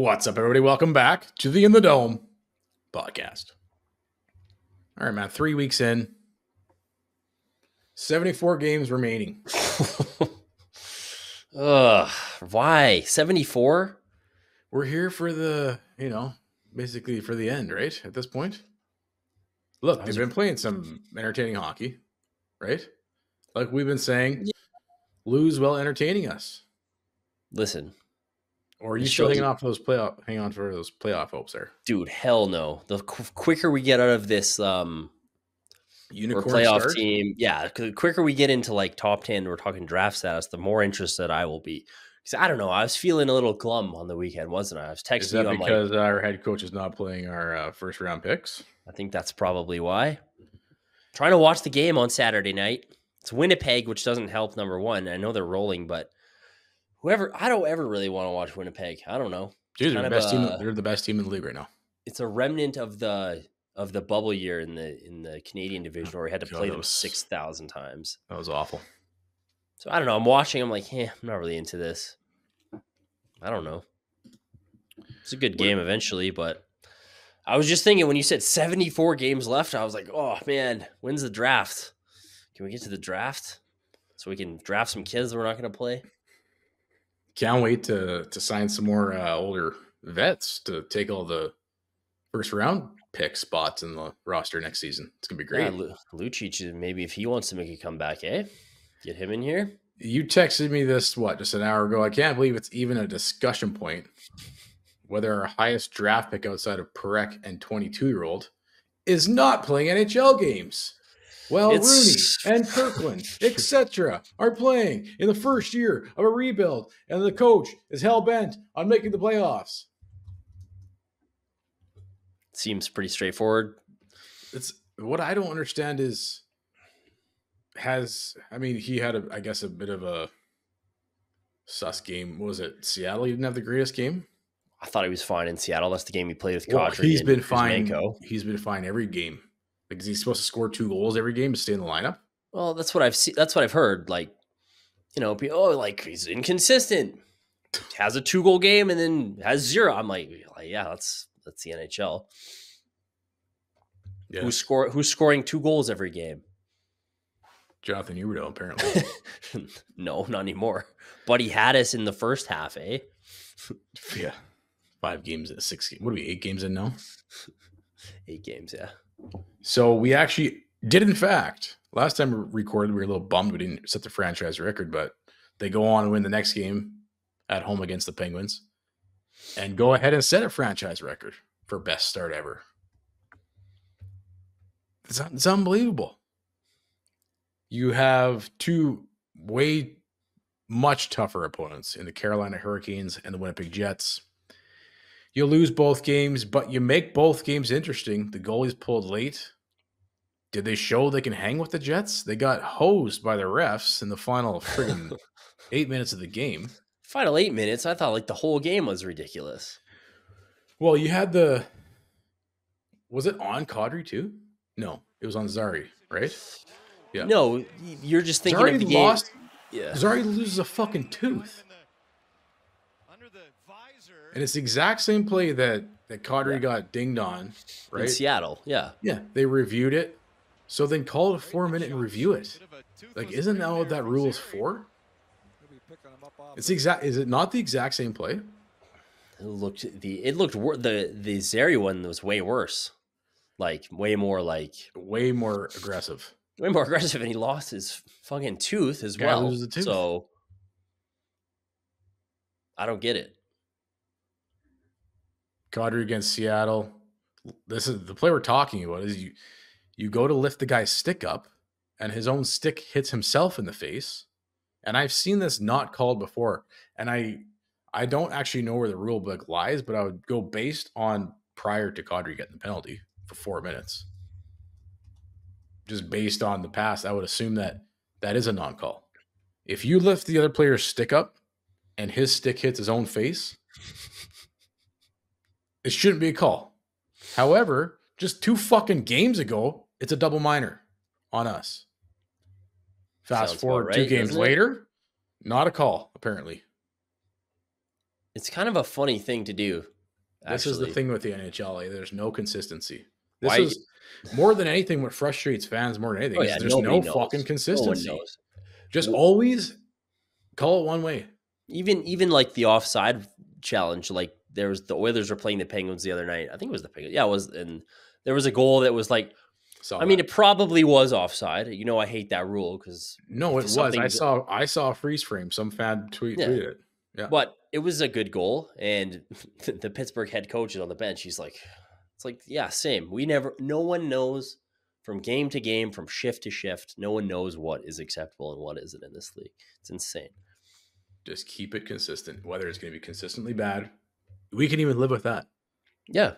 What's up, everybody? Welcome back to the In the Dome podcast. All right, man. 3 weeks in, 74 games remaining. Why 74? We're here for the, basically for the end, right? At this point, look, they've been playing some entertaining hockey, right? Like we've been saying, lose while entertaining us. Listen. Or are you still hanging on for those playoff hopes there? Dude, hell no. The quicker we get out of this unicorn playoff start? team, the quicker we get into like top 10, we're talking draft status, the more interested I will be. Because I don't know, I was feeling a little glum on the weekend, wasn't I? I was texting Is that you. because our head coach is not playing our first round picks? I think that's probably why. Trying to watch the game on Saturday night. It's Winnipeg, which doesn't help, number one. I know they're rolling, but I don't ever really want to watch Winnipeg. I don't know. Dude, they're the best team in the league right now. It's a remnant of the bubble year in the Canadian division where we had to play them 6,000 times. That was awful. So I don't know. I'm watching. I'm like, I'm not really into this. I don't know. It's a good game eventually, but I was just thinking when you said 74 games left, I was like, oh man, when's the draft? Can we get to the draft so we can draft some kids that we're not going to play? Can't wait to sign some more older vets to take all the first round pick spots in the roster next season. It's gonna be great. Yeah, Lucic, maybe if he wants to make a comeback, get him in here. You texted me this just an hour ago. I can't believe it's even a discussion point whether our highest draft pick outside of Perek and 22-year-old is not playing NHL games. Well, Rooney and Kirkland, etc., are playing in the first year of a rebuild, and the coach is hell-bent on making the playoffs. Seems pretty straightforward. It's what I don't understand is he had a bit of a sus game. What was it? Seattle? He didn't have the greatest game. I thought he was fine in Seattle. That's the game he played with Kadri. He's been fine. He's been fine every game. Because he's supposed to score 2 goals every game to stay in the lineup. Well, that's what I've seen. That's what I've heard. Like, he's inconsistent. Has a 2-goal game and then has 0. I'm like, yeah, that's the NHL. Yeah. Who's scoring 2 goals every game? Jonathan Huberdeau, apparently. No, not anymore. But he had us in the first half, eh? Yeah. 5 games in 6 games. What are we, 8 games in now? 8 games, yeah. So we actually did, in fact, last time we recorded, we were a little bummed we didn't set the franchise record, but they go on and win the next game at home against the Penguins and go ahead and set a franchise record for best start ever. It's unbelievable. You have 2 way much tougher opponents in the Carolina Hurricanes and the Winnipeg Jets. You lose both games, but you make both games interesting. The goalies pulled late. Did they show they can hang with the Jets? They got hosed by the refs in the final friggin' 8 minutes of the game. Final 8 minutes? I thought the whole game was ridiculous. Well, you had was it on Kadri too? No, it was on Zari, right? Yeah. No, you're just thinking Zari of the game. Yeah. Zari loses a fucking tooth. And it's the exact same play that Kadri got dinged on, right? In Seattle, yeah. Yeah, they reviewed it. So then call it a 4-minute and review it. Isn't that what that rule is for? Is it not the exact same play? The Zari one was way worse. Way more aggressive. Way more aggressive, and he lost his fucking tooth as well. Tooth. So I don't get it. Kadri against Seattle. This is the play we're talking about. Is you go to lift the guy's stick up, and his own stick hits himself in the face. And I've seen this not called before. And I don't actually know where the rule book lies, but I would go based on prior to Kadri getting the penalty for 4 minutes. Just based on the past, I would assume that is a non-call. If you lift the other player's stick up and his stick hits his own face, it shouldn't be a call. However, just 2 fucking games ago, it's a double minor on us. Fast forward 2 games later, not a call, apparently. It's kind of a funny thing to do. This is the Actually, thing with the NHL. There's no consistency. This why? is more than anything what frustrates fans more than anything Oh is yeah, there's nobody no fucking knows. No one consistency. knows. Just always call it one way. Even like the offside challenge, like there was the Oilers were playing the Penguins the other night. I think it was the Penguins. Yeah, it was, and there was a goal that was like, Saw I mean, that. it probably was offside. You know, I hate that rule because No, it was. I saw a freeze frame. Some fan tweeted it. Yeah. But it was a good goal, and the Pittsburgh head coach is on the bench. He's like, it's like, yeah, same. No one knows from game to game, from shift to shift. No one knows what is acceptable and what isn't in this league. It's insane. Just keep it consistent. Whether it's going to be consistently bad, we can even live with that. Yeah.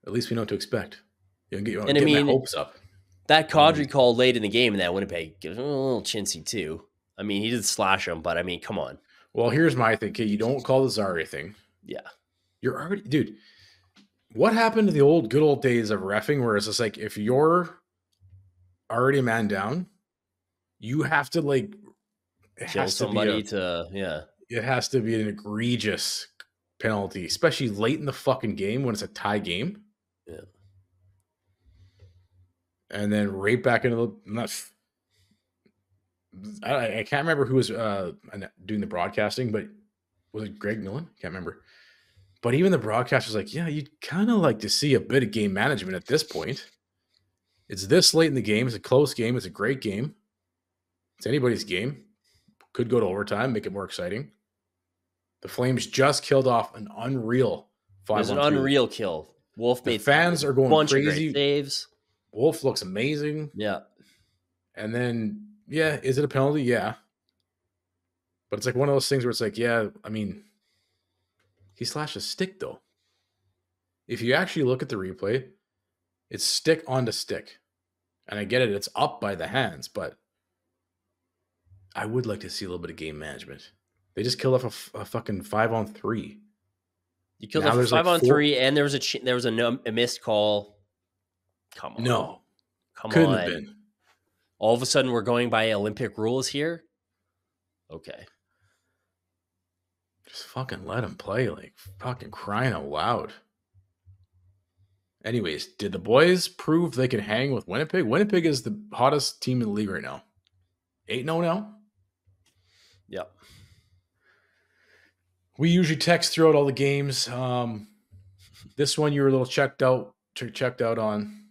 At least we know what to expect. You know, And I mean, my hopes up. That Kadri call late in the game in that Winnipeg gives him a little chintzy too. I mean, he did slash him, but I mean, come on. Well, here's my thing. Okay, you don't call the Zarya thing. Yeah. You're already, dude. What happened to the good old days of reffing where it's just like, if you're already a man down, you have to like Kill somebody yeah. It has to be an egregious penalty, especially late in the fucking game when it's a tie game. Yeah. And then right back into I can't remember who was doing the broadcasting, but was it Greg Millen? Can't remember. But even the broadcast was like, yeah, you'd kind of like to see a bit of game management at this point. It's this late in the game. It's a close game. It's a great game. It's anybody's game. Could go to overtime, make it more exciting. The Flames just killed off an unreal 5-1-3. It was an unreal kill. Wolf made fans are going bunch crazy. Of great saves. Wolf looks amazing. Yeah. And then, yeah, is it a penalty? Yeah. But it's like one of those things where it's like, yeah, I mean, he slashed a stick, though. If you actually look at the replay, it's stick onto stick. And I get it, it's up by the hands, but I would like to see a little bit of game management. They just killed off a fucking 5-on-3. You killed off a 5-on-3, and there was a missed call. Come on. No. Come Couldn't on. have been. All of a sudden, we're going by Olympic rules here? Okay. Just fucking let him play, like fucking crying out loud. Anyways, did the boys prove they can hang with Winnipeg? Winnipeg is the hottest team in the league right now. 8-0 now? Yep. We usually text throughout all the games. This one you were a little checked out on.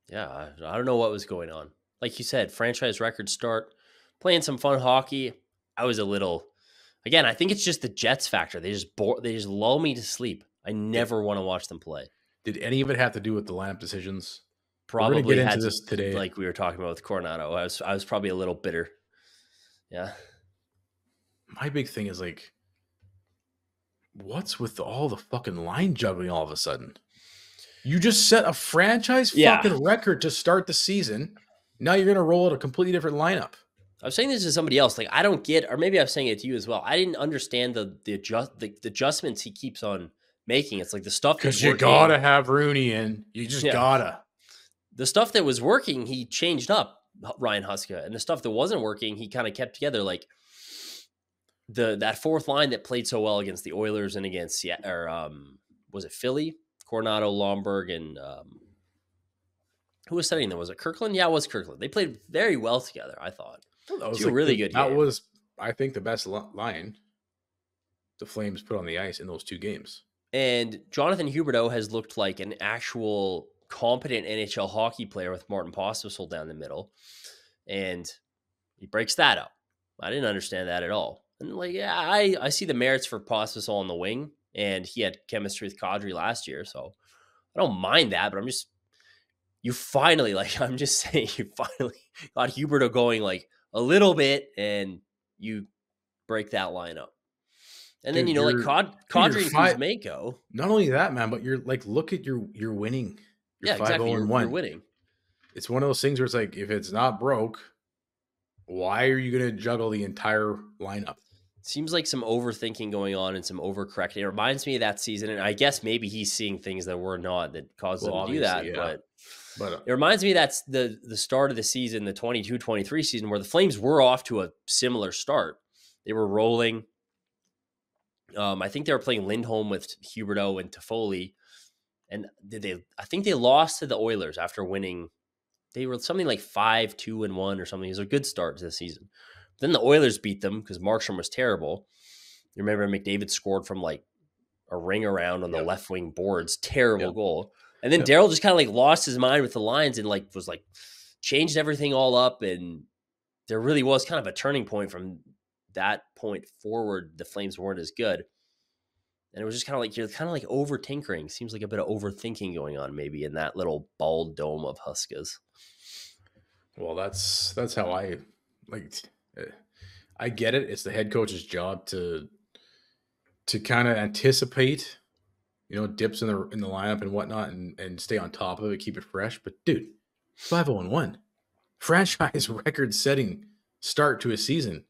Yeah, I don't know what was going on. Like you said, franchise record start, playing some fun hockey. I was a little, again, I think it's just the Jets factor. They just lull me to sleep. I never want to watch them play. Did any of it have to do with the lineup decisions? Probably get into this today. Like we were talking about with Coronato. I was probably a little bitter. Yeah. My big thing is like, what's with all the fucking line juggling all of a sudden? You just set a franchise fucking record to start the season. Now you're going to roll out a completely different lineup. I was saying this to somebody else. Like, I don't get, or maybe I was saying it to you as well. I didn't understand the adjustments he keeps on making. It's like the stuff because you gotta have Rooney in. You just gotta. The stuff that was working, he changed up Ryan Huska, and the stuff that wasn't working, he kind of kept together. Like that fourth line that played so well against the Oilers and against was it Philly? Coronato, Lomberg, and who was setting them? Was it Kirkland? Yeah, it was Kirkland. They played very well together, I thought. Well, that was really good. That was, I think, the best line the Flames put on the ice in those two games. And Jonathan Huberdeau has looked like an actual competent NHL hockey player with Martin Pospisil down the middle. And he breaks that up. I didn't understand that at all. And like, yeah, I see the merits for Pospisil on the wing, and he had chemistry with Kadri last year, so I don't mind that, but I'm just saying, you finally got Huberdeau going like a little bit, and you break that line up. And then, like Kadri and Kuzmenko. Not only that, man, but you're like, look at your winning. You're 5-0-1. You're winning. It's one of those things where it's like, if it's not broke, why are you going to juggle the entire lineup? Seems like some overthinking going on and some overcorrecting. It reminds me of that season, and I guess maybe he's seeing things that were not that caused him to do that. Yeah. But it reminds me that's the start of the season, the 22-23 season, where the Flames were off to a similar start. They were rolling. I think they were playing Lindholm with Huberdeau and Toffoli. And I think they lost to the Oilers after winning. They were something like 5-2-1 or something. It was a good start to the season. Then the Oilers beat them because Markstrom was terrible. You remember McDavid scored from like a ring around on the left wing boards. Terrible goal. And then Darryl just kind of like lost his mind with the lines and like was like changed everything all up. And there really was kind of a turning point from that point forward. The Flames weren't as good. And it was just kind of like, you're kind of like over tinkering. Seems like a bit of overthinking going on maybe in that little bald dome of Huskers. Well, that's how I like. I get it. It's the head coach's job to kind of anticipate, dips in the lineup and whatnot, and stay on top of it, keep it fresh. But dude, 5-0-1, franchise record-setting start to a season.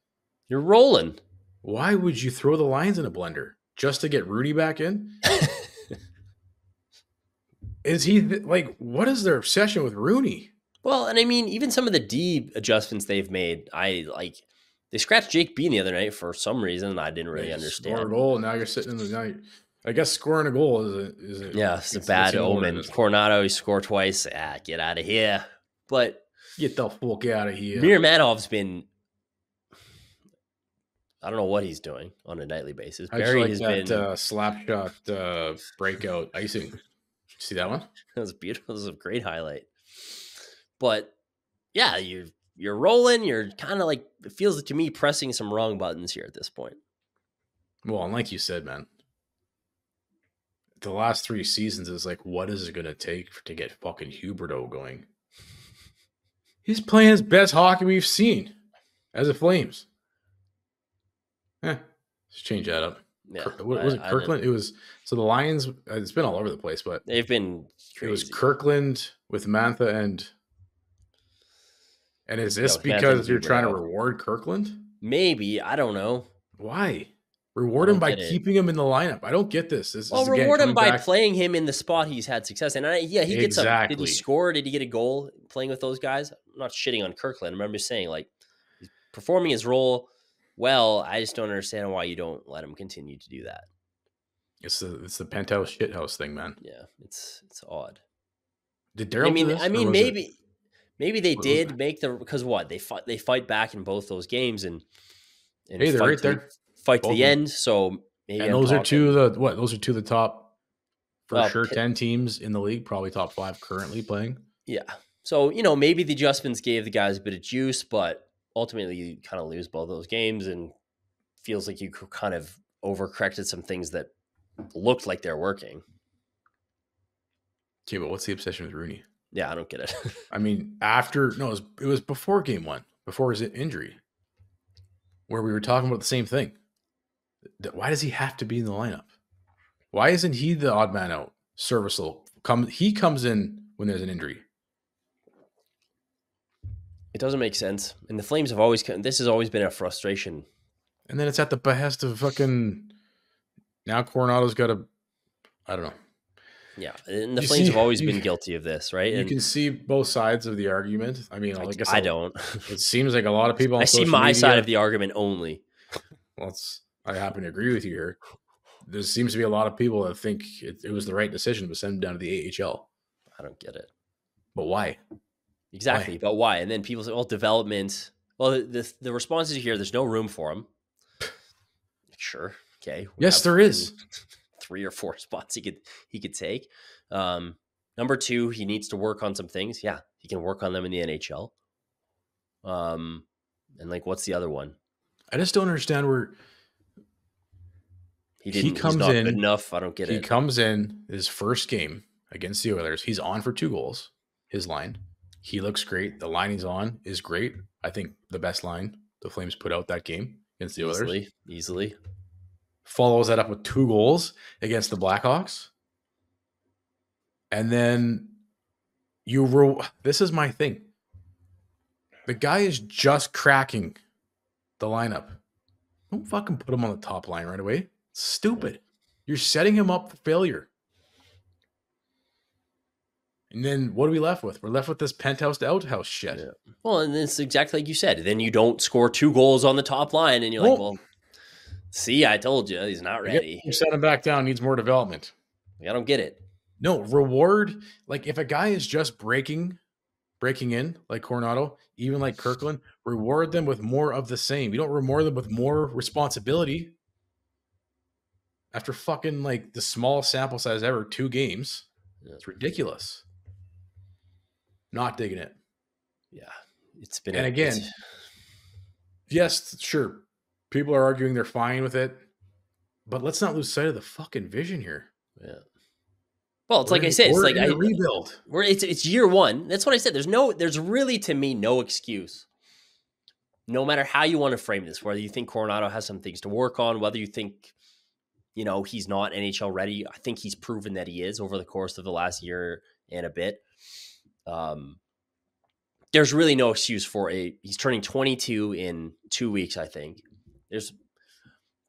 You're rolling. Why would you throw the lines in a blender just to get Rudy back in? Is he like? What is their obsession with Rooney? Well, and I mean, even some of the D adjustments they've made, they scratched Jake Bean the other night for some reason I didn't really understand. Score a goal, and now you're sitting in the night. I guess scoring a goal is it's a bad omen. Coronato, he scored twice. Get out of here. But get the fuck out of here. Mirmanov's been, I don't know what he's doing on a nightly basis. Barry has been slap shot breakout icing. See that one? That was beautiful. That was a great highlight. But yeah, you're rolling. You're kind of like, it feels to me pressing some wrong buttons here at this point. Well, and like you said, man, the last 3 seasons is like, what is it going to take to get fucking Huberdeau going? He's playing his best hockey we've seen as a Flames. Let's change that up. Yeah, what was it? Kirkland? It was, so the Lions, it's been all over the place, but they've been crazy. It was Kirkland with Mantha and is this because you're trying to reward Kirkland? Maybe. I don't know. Why? Reward him by keeping him in the lineup. I don't get this. Reward him by playing him in the spot he's had success in. And he gets a. Did he score? Did he get a goal playing with those guys? I'm not shitting on Kirkland. I remember saying, like, he's performing his role well. I just don't understand why you don't let him continue to do that. It's the penthouse shithouse thing, man. Yeah, it's odd. Did Darryl? Maybe they did make because what they fight back in both those games and hey, they're right there. Fight to the end. So maybe those are two of the top for sure 10 teams in the league, probably top 5 currently playing. Yeah. So maybe the adjustments gave the guys a bit of juice, but ultimately you kind of lose both those games and feels like you kind of overcorrected some things that looked like they're working. Okay, but what's the obsession with Rooney? Yeah, I don't get it. I mean, it was before game 1, before his injury, where we were talking about the same thing. Why does he have to be in the lineup? Why isn't he the odd man out? Serviceable. He comes in when there's an injury. It doesn't make sense. And the Flames this has always been a frustration. And then it's at the behest of fucking, now Coronato's got I don't know. Yeah, and the Flames have always been guilty of this, right? You can see both sides of the argument. I mean, I guess I don't. It seems like a lot of people on I see my side of the argument only. Well, I happen to agree with you here. There seems to be a lot of people that think it was the right decision to send him down to the AHL. I don't get it. But why? Exactly, but why? And then people say, well, development. Well, the responses here, there's no room for him. Sure. Okay. Yes, there is. 3 or 4 spots he could take. Number 2, he needs to work on some things. Yeah, he can work on them in the NHL. And like, what's the other one? I just don't understand where he's not good enough. I don't get it. He comes in his first game against the Oilers. He's on for 2 goals. His line. He looks great. The line he's on is great. I think the best line the Flames put out that game against the Oilers. Easily. Follows that up with 2 goals against the Blackhawks. And then this is my thing. The guy is just cracking the lineup. Don't fucking put him on the top line right away. It's stupid. You're setting him up for failure. And then what are we left with? We're left with this penthouse to outhouse shit. Yeah. Well, and it's exactly like you said. Then you don't score 2 goals on the top line, and you're like, well, See, I told you he's not ready. You set him back down, needs more development. I don't get it. No, reward, like if a guy is just breaking in, like Coronato, even like Kirkland, reward them with more of the same. You don't reward them with more responsibility after fucking like the smallest sample size ever, 2 games. Yeah. It's ridiculous. Not digging it. Yeah. It's been And again, yes, sure. People are arguing they're fine with it, but let's not lose sight of the fucking vision here. Yeah. Well, it's like I said, it's like I rebuild. It's year one. That's what I said. There's really to me no excuse. No matter how you want to frame this, whether you think Coronato has some things to work on, whether you think, he's not NHL ready. I think he's proven that he is over the course of the last year and a bit. There's really no excuse for he's turning 22 in 2 weeks, I think. There's,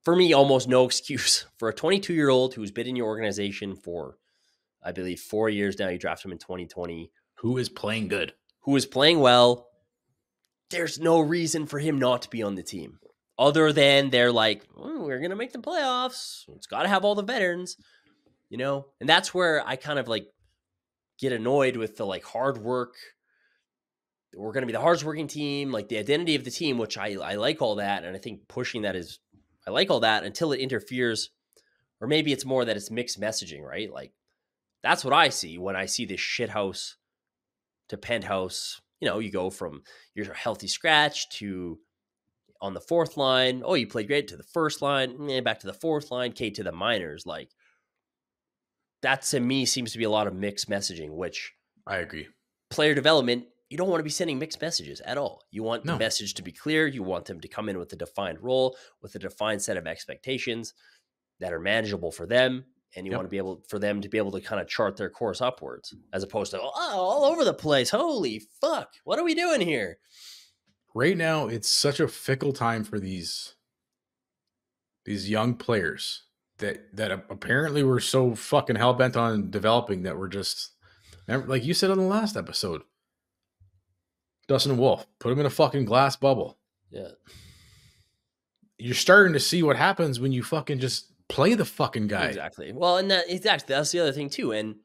for me, almost no excuse for a 22-year-old who's been in your organization for, I believe, 4 years now. You drafted him in 2020. Who is playing good. Who is playing well. There's no reason for him not to be on the team. Other than they're like, we're going to make the playoffs. It's got to have all the veterans, And that's where I kind of like get annoyed with the like hard work. We're going to be the hardest working team, like the identity of the team, which I like all that. And I think pushing that I like all that until it interferes, or maybe it's more that it's mixed messaging, right? Like that's what I see when I see this shithouse to penthouse. You go from your healthy scratch to on the 4th line. Oh, you played great to the 1st line, back to the 4th line, K to the minors. Like that to me seems to be a lot of mixed messaging, which I agree. Player development, you don't want to be sending mixed messages at all. You want the message to be clear. You want them to come in with a defined role, with a defined set of expectations that are manageable for them. And you want to be able for them to be able to kind of chart their course upwards, as opposed to, all over the place. Holy fuck. What are we doing here? Right now, it's such a fickle time for these young players that apparently we're so fucking hell-bent on developing that we're just, like you said on the last episode, Dustin Wolf, put him in a fucking glass bubble. Yeah. You're starting to see what happens when you fucking just play the fucking guy. Exactly. Well, and that's the other thing too. And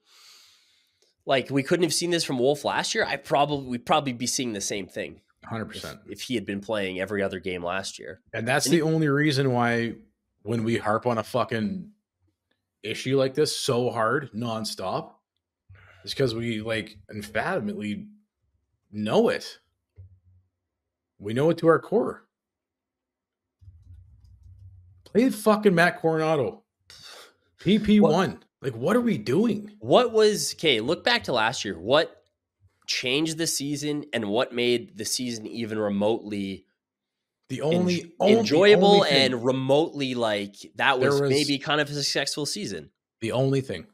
like we couldn't have seen this from Wolf last year. We'd probably be seeing the same thing. 100%. If he had been playing every other game last year. And that's the only reason why when we harp on a fucking issue like this so hard, nonstop, is because we like emphatically know it. We know it to our core. Play fucking Matt Coronato. PP1. Like, what are we doing? Look back to last year. What changed the season and what made the season even remotely enjoyable and remotely like that was maybe kind of a successful season? The only thing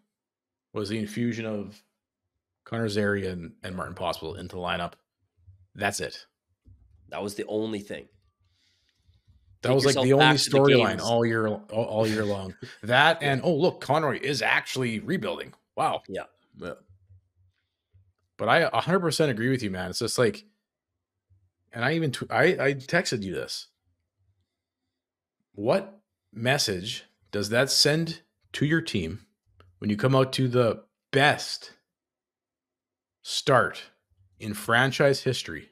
was the infusion of Connor Zary and Martin Possible into the lineup. That's it. That was the only thing. That was like the only storyline all year long. That and look, Conroy is actually rebuilding. Wow. Yeah. But I 100% agree with you, man. It's just like, and I texted you this. What message does that send to your team when you come out to the best start in franchise history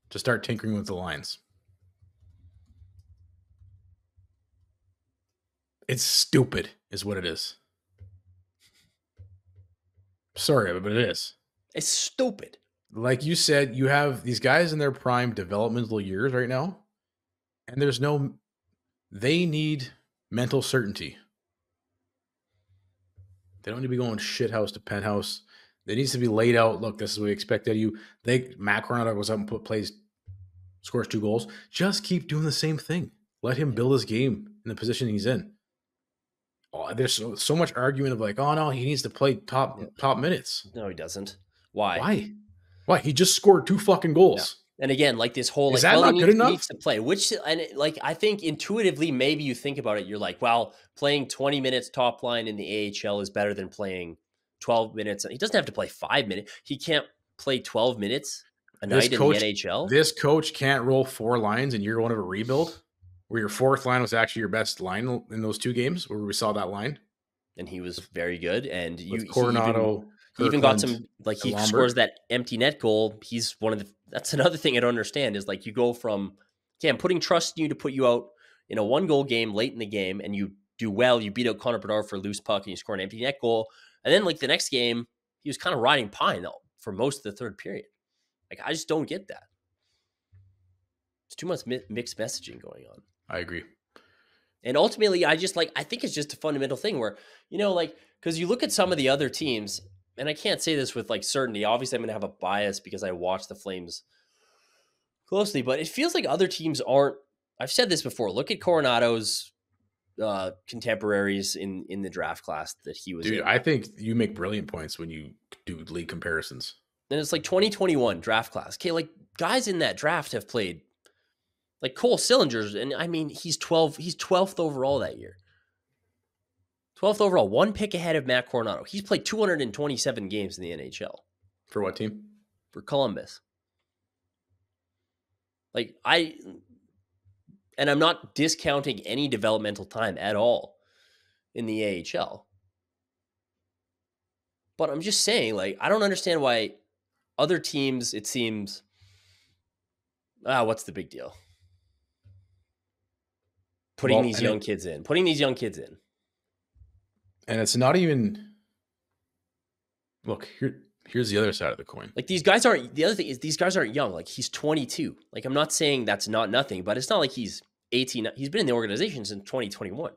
to start tinkering with the lines? It's stupid, is what it is. Sorry, but it is. It's stupid. Like you said, you have these guys in their prime developmental years right now, and they need mental certainty. They don't need to be going shithouse to penthouse. It needs to be laid out. Look, this is what we expect of you. Matt Coronato goes up and scores 2 goals. Just keep doing the same thing. Let him build his game in the position he's in. There's so much argument of like, oh no, he needs to play top minutes. No, he doesn't. Why? He just scored 2 fucking goals. Yeah. And again, like this whole is that not good enough? Needs to play. I think intuitively, maybe you think about it, you're like, well, playing 20 minutes top line in the AHL is better than playing 12 minutes. He doesn't have to play 5 minutes. He can't play 12 minutes a night in the NHL. This coach can't roll 4 lines in year 1 of a rebuild. where your fourth line was actually your best line in those 2 games where we saw that line. And he was very good. And With Coronato, he even got Kirkland, some, like, he and Lomberg. scores that empty net goal. He's one of the, that's another thing I don't understand is, like, you go from, I'm putting trust in you to put you out in a 1-goal game late in the game, and you do well. You beat out Connor Bedard for a loose puck, and you score an empty net goal. And then, like, the next game, he was kind of riding pine though for most of the third period. Like, I just don't get that. It's too much mixed messaging going on. I agree. And ultimately, I think it's just a fundamental thing where, like, because you look at some of the other teams, and I can't say this with, like, certainty. Obviously, I'm going to have a bias because I watch the Flames closely, but it feels like other teams aren't. I've said this before. Look at Coronato's contemporaries in the draft class that he was in. I think you make brilliant points when you do league comparisons. And it's like 2021 draft class. Okay, like, guys in that draft have played, like Cole Sillinger's, and I mean, he's 12th overall that year. 12th overall, 1 pick ahead of Matt Coronato. He's played 227 games in the NHL. For what team? For Columbus. Like, I'm not discounting any developmental time at all in the AHL. But I'm just saying, like, I don't understand why other teams, it seems, what's the big deal? Putting these young kids in. And it's not even, look, here's the other side of the coin. Like, these guys aren't, the other thing is these guys aren't young. Like, he's 22. Like, I'm not saying that's not nothing, but it's not like he's 18. He's been in the organization since 2021.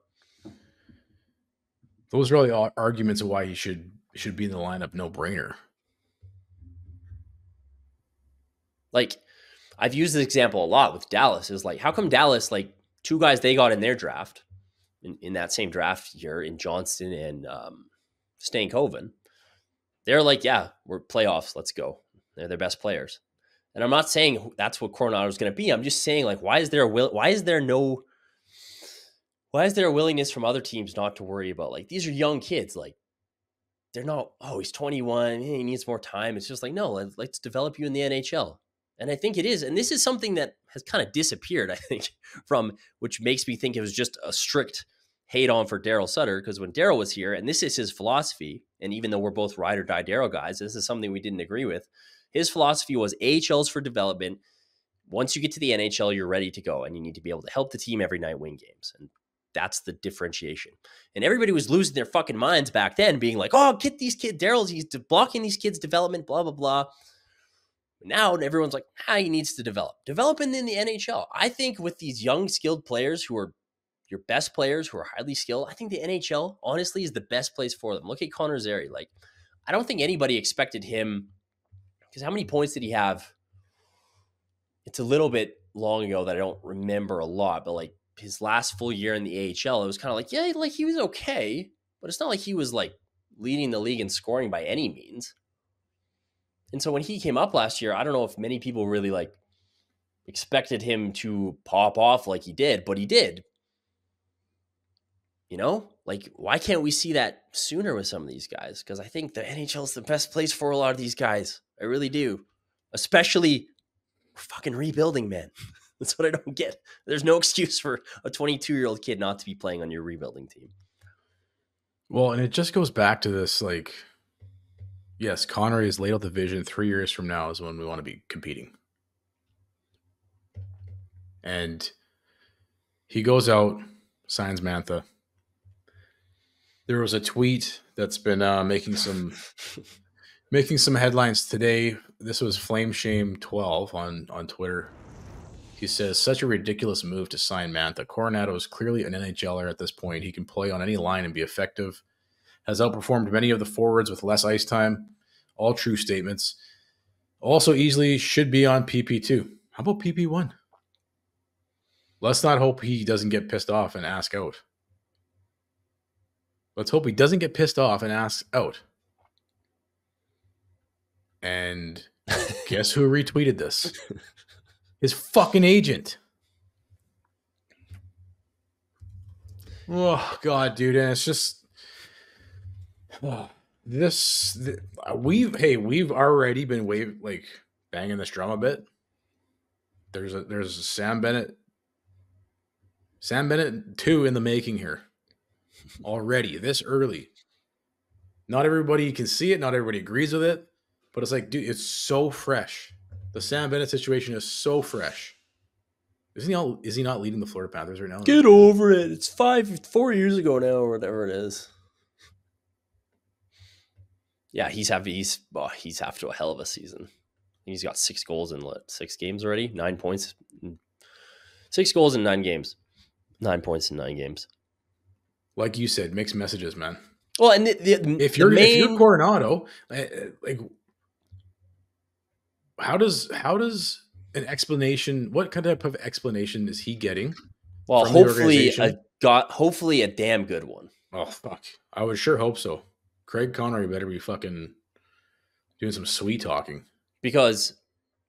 Those are really arguments of why he should be in the lineup. No brainer. Like, I've used this example a lot with Dallas. Is like, how come Dallas, like, 2 guys they got in their draft, in that same draft year, in Johnston and Stankoven, they're like, yeah, we're playoffs, let's go. They're their best players. And I'm not saying that's what Coronado is going to be. I'm just saying, like, why is there a willingness from other teams not to worry about, like, these are young kids, like, they're not, he's 21, he needs more time. It's just like, no, let's develop you in the NHL. And I think it is. And this is something that has kind of disappeared, I think, from, which makes me think it was just a strict hate on for Daryl Sutter. Because when Daryl was here, and this is his philosophy, and even though we're both ride or die Daryl guys, this is something we didn't agree with. His philosophy was AHL's for development. Once you get to the NHL, you're ready to go. And you need to be able to help the team every night win games. And that's the differentiation. And everybody was losing their fucking minds back then, being like, oh, get these kids, he's blocking these kids' development, blah, blah, blah. Now everyone's like, he needs to develop in the NHL. I think with these young, skilled players who are your best players, who are highly skilled, I think the NHL, honestly, is the best place for them. Look at Connor Zary. Like, I don't think anybody expected him, because how many points did he have? It's a little bit long ago that I don't remember a lot, but, like, his last full year in the AHL, it was kind of like, yeah, like, he was okay, but it's not like he was, like, leading the league in scoring by any means. And so when he came up last year, I don't know if many people really, like, expected him to pop off like he did, but he did. Like, why can't we see that sooner with some of these guys? Because I think the NHL is the best place for a lot of these guys. I really do. Especially, we're fucking rebuilding, man. That's what I don't get. There's no excuse for a 22-year-old kid not to be playing on your rebuilding team. Well, and it just goes back to this, like, yes, Connery is laid out the vision. 3 years from now is when we want to be competing. And he goes out, signs Mantha. There was a tweet that's been making some headlines today. This was Flame Shame 12 on Twitter. He says, such a ridiculous move to sign Mantha. Coronato is clearly an NHLer at this point. He can play on any line and be effective. Has outperformed many of the forwards with less ice time. All true statements. Also easily should be on PP2. How about PP1? Let's not hope he doesn't get pissed off and ask out. Let's hope he doesn't get pissed off and ask out. And guess who retweeted this? His fucking agent. Oh, God, dude. And it's just... we've already been banging this drum a bit. There's a Sam Bennett Sam Bennett 2 in the making here already this early. Not everybody can see it. Not everybody agrees with it. But it's like, dude, it's so fresh. The Sam Bennett situation is so fresh. Is he not leading the Florida Panthers right now? Get over it. It's 4 years ago now, or whatever it is. Yeah, he's having to a hell of a season. He's got 6 goals in 6 games already, 9 points. 6 goals in 9 games. 9 points in 9 games. Like you said, mixed messages, man. Well, and if you're Coronato, like, how does an explanation? What kind of explanation is he getting? Well, hopefully a damn good one. Oh fuck! I would sure hope so. Craig Conroy better be fucking doing some sweet talking, because,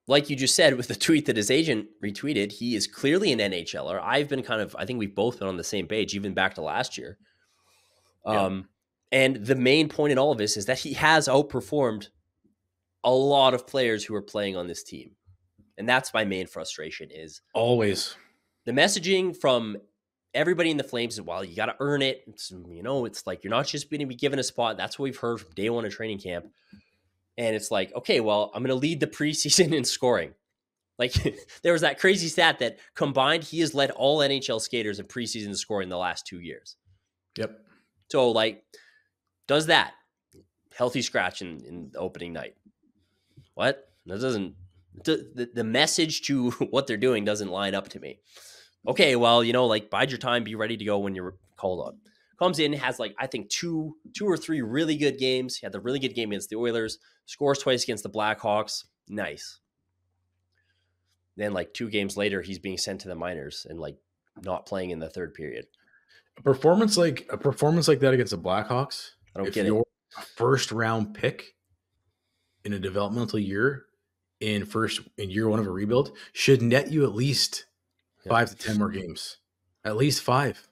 like you just said, with the tweet that his agent retweeted, he is clearly an NHLer. I think we've both been on the same page, even back to last year. Yeah. And the main point in all of this is that he has outperformed a lot of players who are playing on this team. And that's my main frustration, is always the messaging from everybody in the Flames is, well, you got to earn it. It's like, you're not just going to be given a spot. That's what we've heard from day one of training camp. And it's like, okay, well, I'm going to lead the preseason in scoring. Like, there was that crazy stat that combined, he has led all NHL skaters in preseason scoring the last 2 years. Yep. So, like, does that. Healthy scratch in the opening night. What? That doesn't... The message to what they're doing doesn't line up to me. Okay, well, like, bide your time, be ready to go when you're called on. Comes in, has, like, I think two or three really good games. He had the really good game against the Oilers, scores twice against the Blackhawks. Nice. Then, like, 2 games later, he's being sent to the minors and, like, not playing in the third period. A performance like that against the Blackhawks, I don't get it. You're a first round pick in a developmental year in year 1 of a rebuild, should net you at least 5 to 10 more games. At least 5.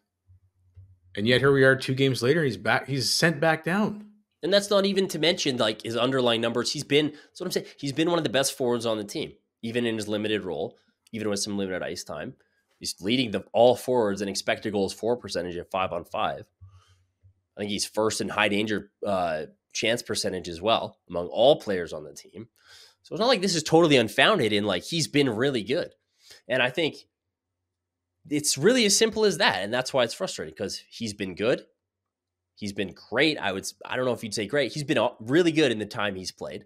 And yet here we are 2 games later, he's sent back down. And that's not even to mention, like, his underlying numbers. That's what I'm saying. He's been one of the best forwards on the team, even in his limited role, even with some limited ice time. He's leading all forwards in expected goals for percentage at 5-on-5. I think he's first in high danger chance percentage as well among all players on the team. So it's not like this is totally unfounded in, like, he's been really good. And I think it's really as simple as that. And that's why it's frustrating, because he's been good. He's been great. I don't know if you'd say great. He's been really good in the time he's played.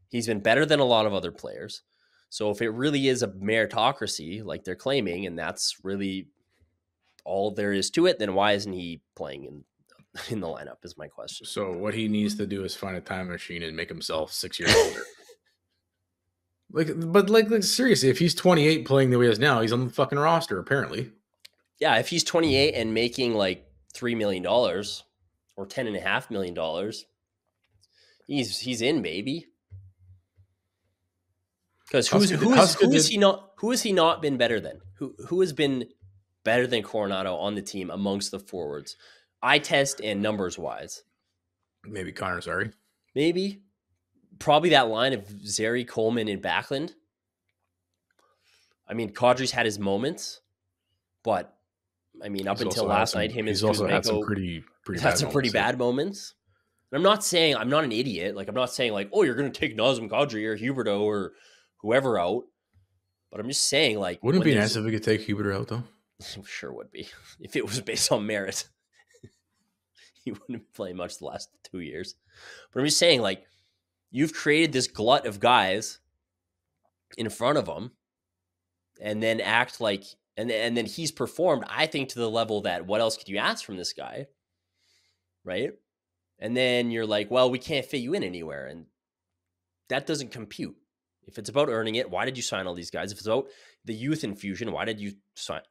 He's been better than a lot of other players. So if it really is a meritocracy, like they're claiming, and that's really all there is to it, then why isn't he playing in the lineup is my question. So what he needs to do is find a time machine and make himself 6 years older. Like seriously, if he's 28 playing the way he is now, he's on the fucking roster, apparently. Yeah, if he's 28 and making like $3 million or $10.5 million, he's in, baby. Because who has he not been better than? Who has been better than Coronato on the team amongst the forwards? Eye test and numbers wise. Maybe Connor Zary. Maybe. Probably that line of Zary, Coleman, and Backlund. I mean, Kadri's had his moments, but I mean, up until last night, him and Kuzmenko had some pretty bad moments. And I'm not an idiot. Like, I'm not saying like, oh, you're going to take Nazem Kadri or Huberdeau or whoever out. But I'm just saying, like, wouldn't it be nice if we could take Huberdeau out though? Sure would be, if it was based on merit. He wouldn't be playing much the last 2 years. But I'm just saying, like, you've created this glut of guys in front of him, and then act like, and then he's performed, I think, to the level that what else could you ask from this guy, right? And then you're like, well, we can't fit you in anywhere, and that doesn't compute. If it's about earning it, why did you sign all these guys? If it's about the youth infusion, why did you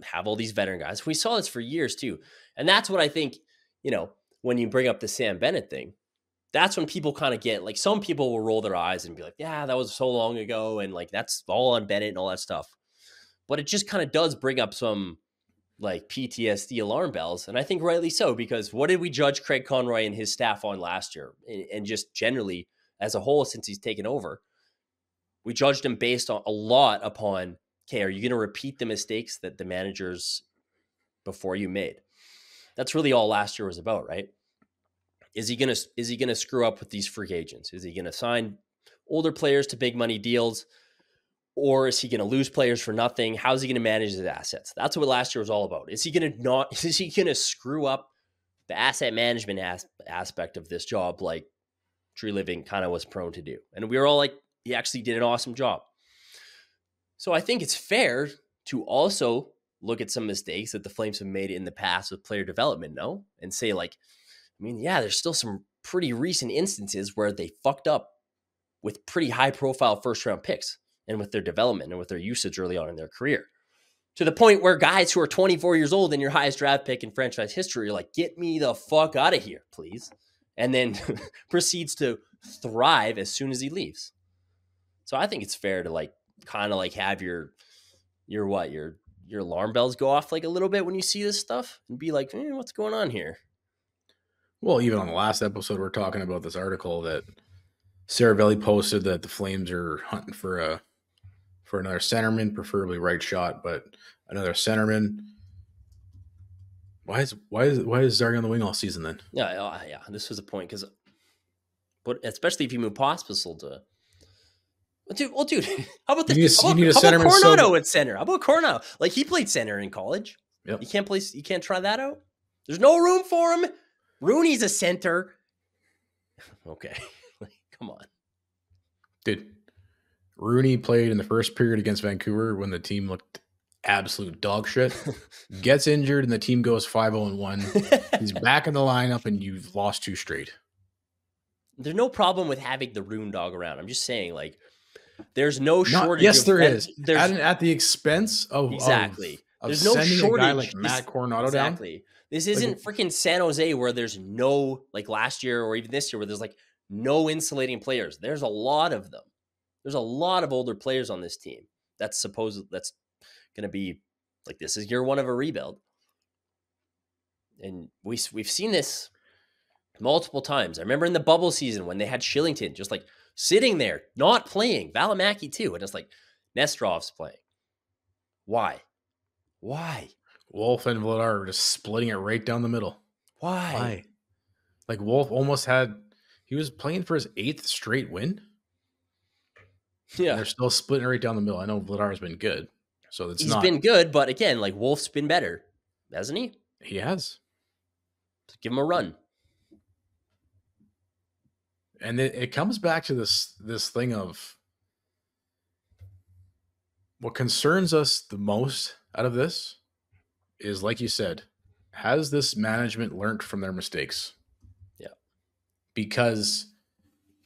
have all these veteran guys? We saw this for years too, and that's what I think. When you bring up the Sam Bennett thing, that's when people kind of get, like, some people will roll their eyes and be like, yeah, that was so long ago. And like, that's all on Bennett and all that stuff. But it just kind of does bring up some like PTSD alarm bells. And I think rightly so, because what did we judge Craig Conroy and his staff on last year? And just generally as a whole, since he's taken over, we judged him based on a lot upon, okay, are you going to repeat the mistakes that the managers before you made. That's really all last year was about, right? Is he gonna screw up with these free agents? Is he gonna sign older players to big money deals? Or is he going to lose players for nothing? How's he going to manage his assets? That's what last year was all about. Is he going to screw up the asset management aspect of this job like Tree Living kind of was prone to do? And we were all like, he actually did an awesome job. So I think it's fair to also look at some mistakes that the Flames have made in the past with player development, no? And say like, I mean, yeah, there's still some pretty recent instances where they fucked up with pretty high profile first round picks and with their development and with their usage early on in their career. To the point where guys who are 24 years old and your highest draft pick in franchise history are like, get me the fuck out of here, please. And then proceeds to thrive as soon as he leaves. So I think it's fair to like kind of like have your alarm bells go off like a little bit when you see this stuff and be like, what's going on here? Well, even on the last episode, we're talking about this article that Seravalli posted that the Flames are hunting for another centerman, preferably right shot, but another centerman. Why is Zargi on the wing all season then? Yeah. This was a point but especially if you move Pospisil to. Dude, how about this? You need a centerman. How about Coronato so... at center? How about Coronato? Like he played center in college. Yep. You can't try that out. There's no room for him. Rooney's a center. Okay, come on, dude. Rooney played in the first period against Vancouver when the team looked absolute dog shit. Gets injured and the team goes 5-0-1. He's back in the lineup and you've lost 2 straight. There's no problem with having the Roon dog around. I'm just saying, like, there's no shortage. Yes, there is. At the expense of exactly. Of there's no shortage. A guy like Matt Coronato down. Exactly. This isn't freaking San Jose where there's no, like last year or even this year, where there's like no insulating players. There's a lot of them. There's a lot of older players on this team. That's going to be like, this is year one of a rebuild. And we've seen this multiple times. I remember in the bubble season when they had Shillington just like sitting there, not playing. Valimaki too. And it's like Nesterov's playing. Why? Wolf and Vladar were just splitting it right down the middle. Why? Like Wolf he was playing for his 8th straight win. Yeah. And they're still splitting it right down the middle. I know Vladar's been good. So he's been good, but again, like Wolf's been better, hasn't he? He has. So give him a run. And it comes back to this thing of what concerns us the most out of this is, like you said, has this management learned from their mistakes? Yeah. Because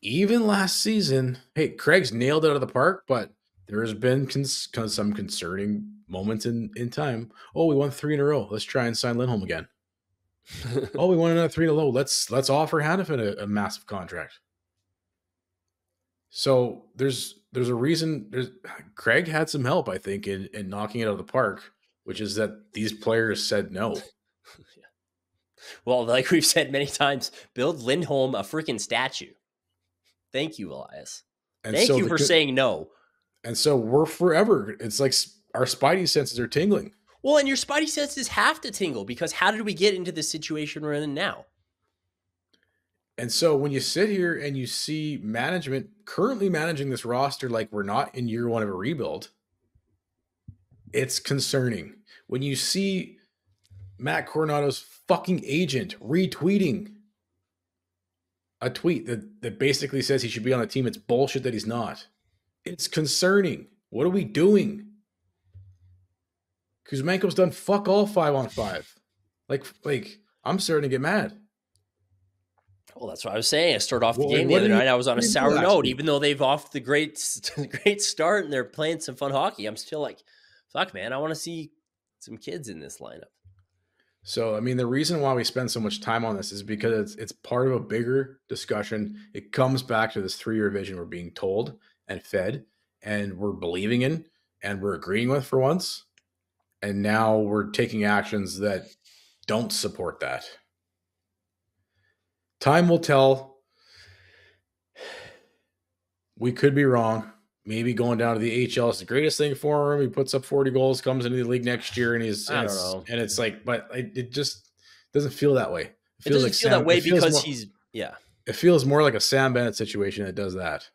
even last season, hey, Craig's nailed it out of the park, but there has been some concerning moments in time. Oh, we won 3 in a row. Let's try and sign Lindholm again. Oh, we won another 3 in a row. Let's offer Hanifin a massive contract. So there's a reason. Craig had some help, I think, in knocking it out of the park, which is that these players said no. Yeah. Well, like we've said many times, build Lindholm a freaking statue. Thank you, Elias. Thank you for saying no. And so we're forever. It's like our spidey senses are tingling. Well, and your spidey senses have to tingle because how did we get into the situation we're in now? And so when you sit here and you see management currently managing this roster like we're not in year one of a rebuild, it's concerning. When you see Matt Coronato's fucking agent retweeting a tweet that basically says he should be on the team, it's bullshit that he's not. It's concerning. What are we doing? Kuzmenko's done fuck all 5-on-5. Like I'm starting to get mad. Well, that's what I was saying. I started off the game the other night. I was on a sour note, even though they've off the great start and they're playing some fun hockey. I'm still like, fuck, man, I want to see some kids in this lineup. So, I mean, the reason why we spend so much time on this is because it's part of a bigger discussion. It comes back to this 3-year vision we're being told and fed and we're believing in and we're agreeing with for once. And now we're taking actions that don't support that. Time will tell. We could be wrong, maybe going down to the AHL is the greatest thing for him. He puts up 40 goals, comes into the league next year, and I don't know. it's like, but it just doesn't feel that way. It It feels doesn't like feel that way because more, he's it feels more like a Sam Bennett situation that does that.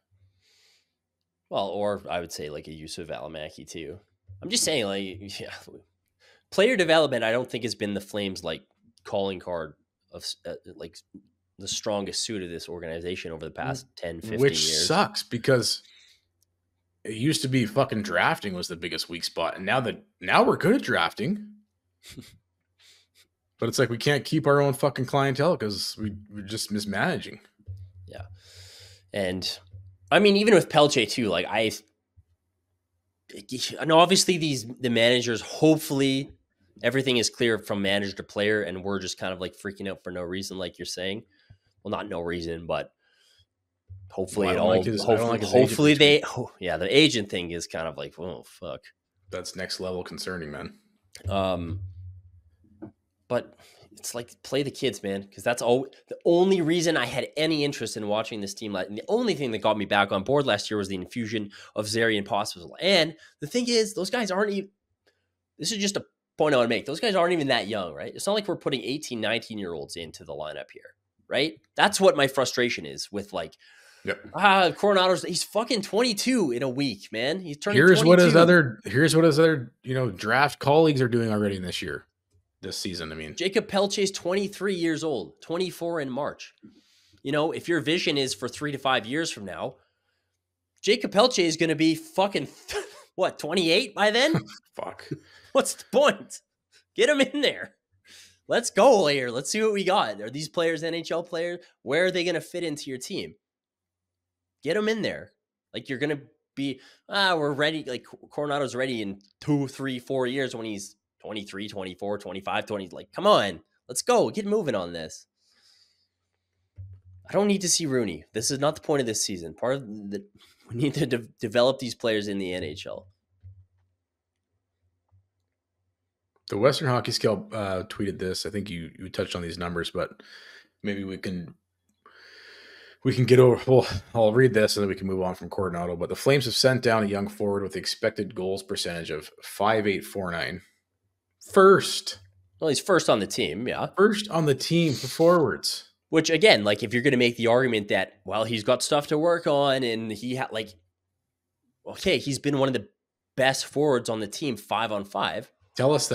Well, or I would say like a Yusuf Alamaki too. I'm just saying, like, player development, I don't think has been the Flames like calling card of like the strongest suit of this organization over the past 10, 15 Which years. Sucks because it used to be fucking drafting was the biggest weak spot. And now we're good at drafting. But it's like we can't keep our own fucking clientele because we're just mismanaging. Yeah. And I mean, even with Pelche too, like I know obviously the managers, hopefully everything is clear from manager to player, and we're just kind of like freaking out for no reason, like you're saying. Well, not no reason, but hopefully hopefully the agent thing is kind of like, oh fuck. That's next level concerning, man. But it's like play the kids, man, because that's all. The only reason I had any interest in watching this team, and the only thing that got me back on board last year was the infusion of Zeri and Pospisil. And the thing is, those guys aren't even. This is just a point I want to make. Those guys aren't even that young, right? It's not like we're putting 18, 19-year-olds into the lineup here, right? That's what my frustration is with like. Yep. Coronato's he's fucking 22 in a week, man. He's turning. Here's 22. what his other draft colleagues are doing already this season. I mean, Jacob Pelche's 23 years old, 24 in March. If your vision is for 3 to 5 years from now, Jacob Pelche is going to be fucking, 28 by then? Fuck. What's the point? Get him in there. Let's go here. Let's see what we got. Are these players NHL players? Where are they going to fit into your team? Get them in there. Like you're going to be, we're ready. Like Coronato's ready in 2, 3, 4 years when he's 23, 24, 25, 20. Like, come on, let's go. Get moving on this. I don't need to see Rooney. This is not the point of this season. We need to develop these players in the NHL. The Western Hockey Scale tweeted this. I think you touched on these numbers, but maybe we can get over. Well, I'll read this and then we can move on from Coronato. But the Flames have sent down a young forward with expected goals percentage of 5.849. First. Well, he's first on the team, yeah. First on the team for forwards. Which, again, like if you're going to make the argument that, well, he's got stuff to work on and he's been one of the best forwards on the team 5-on-5. Tell us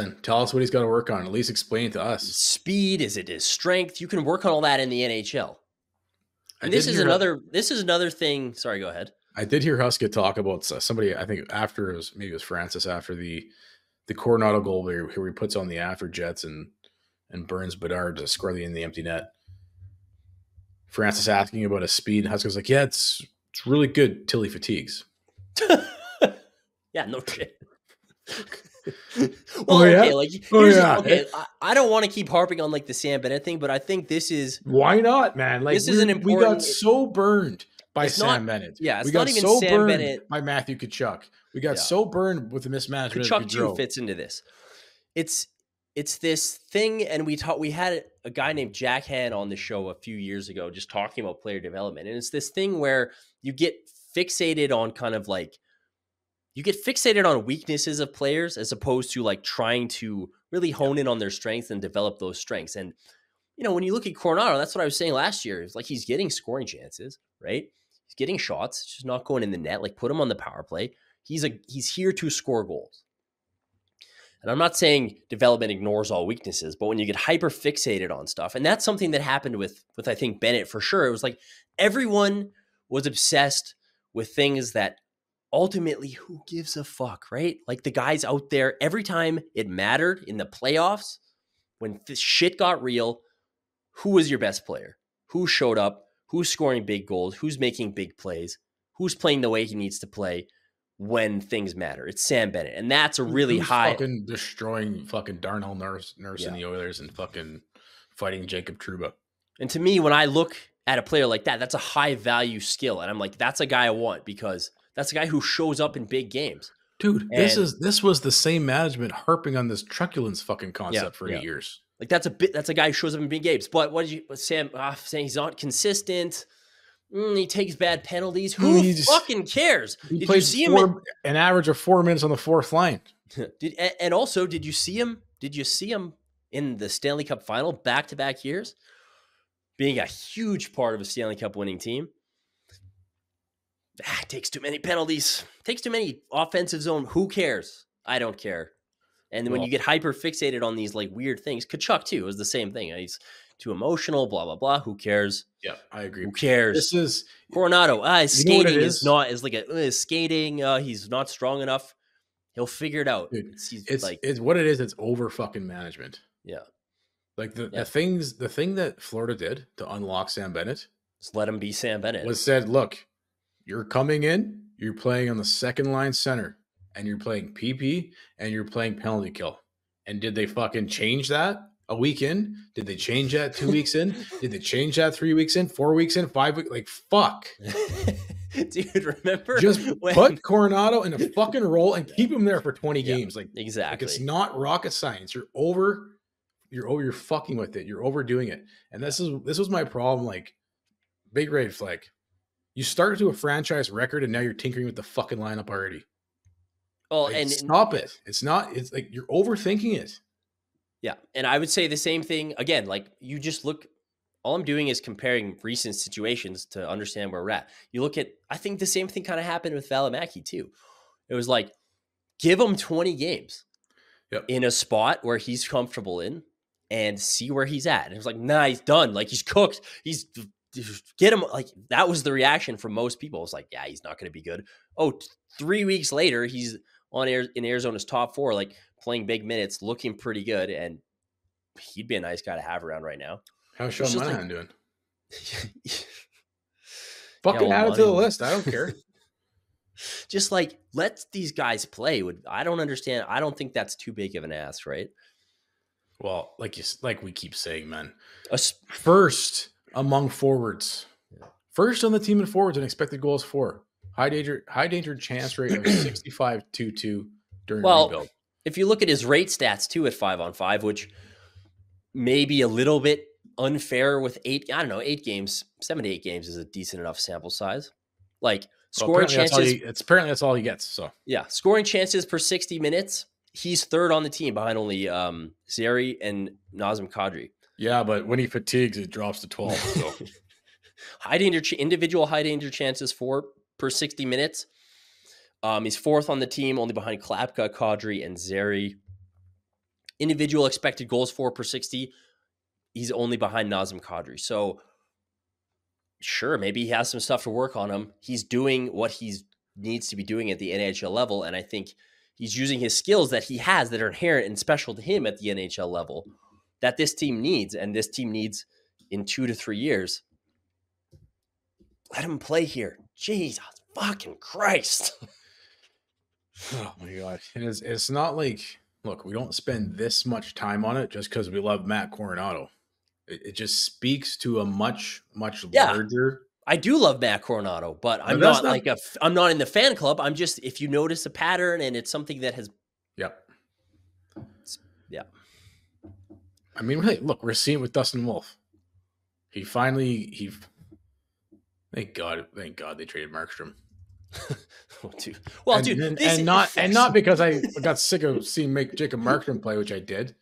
what he's got to work on. At least explain it to us. Speed, is it his strength? You can work on all that in the NHL. And this is another thing. Sorry, go ahead. I did hear Huska talk about somebody, I think maybe it was Francis after the Coronato goal where he puts on the after jets and burns Bedard to score in the empty net. Francis asking about his speed. Huska's like, yeah, it's really good till he fatigues. Yeah, no shit. I don't want to keep harping on like the Sam Bennett thing, but I think this is why not, man. Like this is an important. We got so burned by Sam Bennett. Yeah, it's we not got even so Sam burned Bennett by Matthew Tkachuk. We got so burned with the mismanagement. Tkachuk too fits into this. It's this thing, and we had a guy named Jack Han on the show a few years ago, just talking about player development, and it's this thing where you get fixated on weaknesses of players as opposed to like trying to really hone in on their strengths and develop those strengths. And when you look at Coronado, that's what I was saying last year. It's like he's getting scoring chances, right? He's getting shots, it's just not going in the net. Like put him on the power play. He's here to score goals. And I'm not saying development ignores all weaknesses, but when you get hyper fixated on stuff, and that's something that happened with I think Bennett for sure. It was like everyone was obsessed with things that ultimately, who gives a fuck, right? Like the guys out there, every time it mattered in the playoffs, when this shit got real, who was your best player? Who showed up? Who's scoring big goals? Who's making big plays? Who's playing the way he needs to play when things matter? It's Sam Bennett. And that's a really high... fucking destroying fucking Darnell Nurse in the Oilers and fucking fighting Jacob Trouba. And to me, when I look at a player like that, that's a high value skill. And I'm like, that's a guy I want because that's a guy who shows up in big games. Dude, this was the same management harping on this truculence fucking concept for 8 years. Like that's a guy who shows up in big games. But what did Sam saying he's not consistent? He takes bad penalties. Who fucking cares? He Did played you see him? an average of 4 minutes on the fourth line. And also, did you see him? Did you see him in the Stanley Cup final back-to-back years? Being a huge part of a Stanley Cup winning team. It takes too many penalties. Takes too many offensive zone. Who cares? I don't care. And when you get hyper fixated on these like weird things, Kachuk too is the same thing. He's too emotional, blah, blah, blah. Who cares? Yeah, I agree. Who cares? This is Coronato. His skating is not is like his skating. He's not strong enough. He'll figure it out. Dude, it's what it is. It's over fucking management. Yeah. Like the thing that Florida did to unlock Sam Bennett. Just let him be Sam Bennett. Was said, look, you're coming in, you're playing on the second line center, and you're playing PP, and you're playing penalty kill. And did they fucking change that a week in? Did they change that 2 weeks in? Did they change that 3 weeks in, 4 weeks in, 5 weeks? Like, fuck. Dude, remember? Just put Coronato in a fucking role and keep him there for 20 games. Like, exactly. Like it's not rocket science. You're fucking with it. You're overdoing it. And this was my problem. Like, big red flag. You started to a franchise record and now you're tinkering with the fucking lineup already. Oh, like, and stop it. It's like you're overthinking it. Yeah. And I would say the same thing again. Like, you just look, all I'm doing is comparing recent situations to understand where we're at. You look at, I think the same thing kind of happened with Valimaki too. It was like, give him 20 games in a spot where he's comfortable in and see where he's at. And it was like, nah, he's done. Like, he's cooked. Get him. Like, that was the reaction from most people. It was like, yeah, he's not going to be good. Oh, 3 weeks later, he's in Arizona's top 4, like playing big minutes, looking pretty good. And he'd be a nice guy to have around right now. How's Sean Monahan doing? Fucking add it to the list. I don't care. Just like, let these guys play. I don't understand. I don't think that's too big of an ask, right? Well, like we keep saying, man. First among forwards. First on the team in forwards and expected goals for. High danger chance rate of 65-2 during rebuild. If you look at his rate stats too at 5-on-5, which may be a little bit unfair with 8 games, 7 to 8 games is a decent enough sample size. Like, scoring chances. Apparently that's all he gets. So yeah, scoring chances per 60 minutes. He's third on the team behind only Zeri and Nazem Kadri. Yeah, but when he fatigues, it drops to 12. So individual high danger chances per 60 minutes. He's fourth on the team, only behind Klapka, Kadri, and Zeri. Individual expected goals for per 60. He's only behind Nazem Kadri. So sure, maybe he has some stuff to work on him. He's doing what he needs to be doing at the NHL level, and I think he's using his skills that he has that are inherent and special to him at the NHL level that this team needs, and this team needs in 2 to 3 years. Let him play here. Jesus fucking Christ. Oh my God. It's not like, look, we don't spend this much time on it just because we love Matt Coronato. It just speaks to a much larger. I do love Matt Coronato, but I'm I'm not in the fan club. I'm just, if you notice a pattern and it's something that has. Yep. Yeah. I mean, hey, look, we're seeing it with Dustin Wolf. Thank God they traded Markstrom. Well, not because I got sick of seeing Jacob Markstrom play, which I did.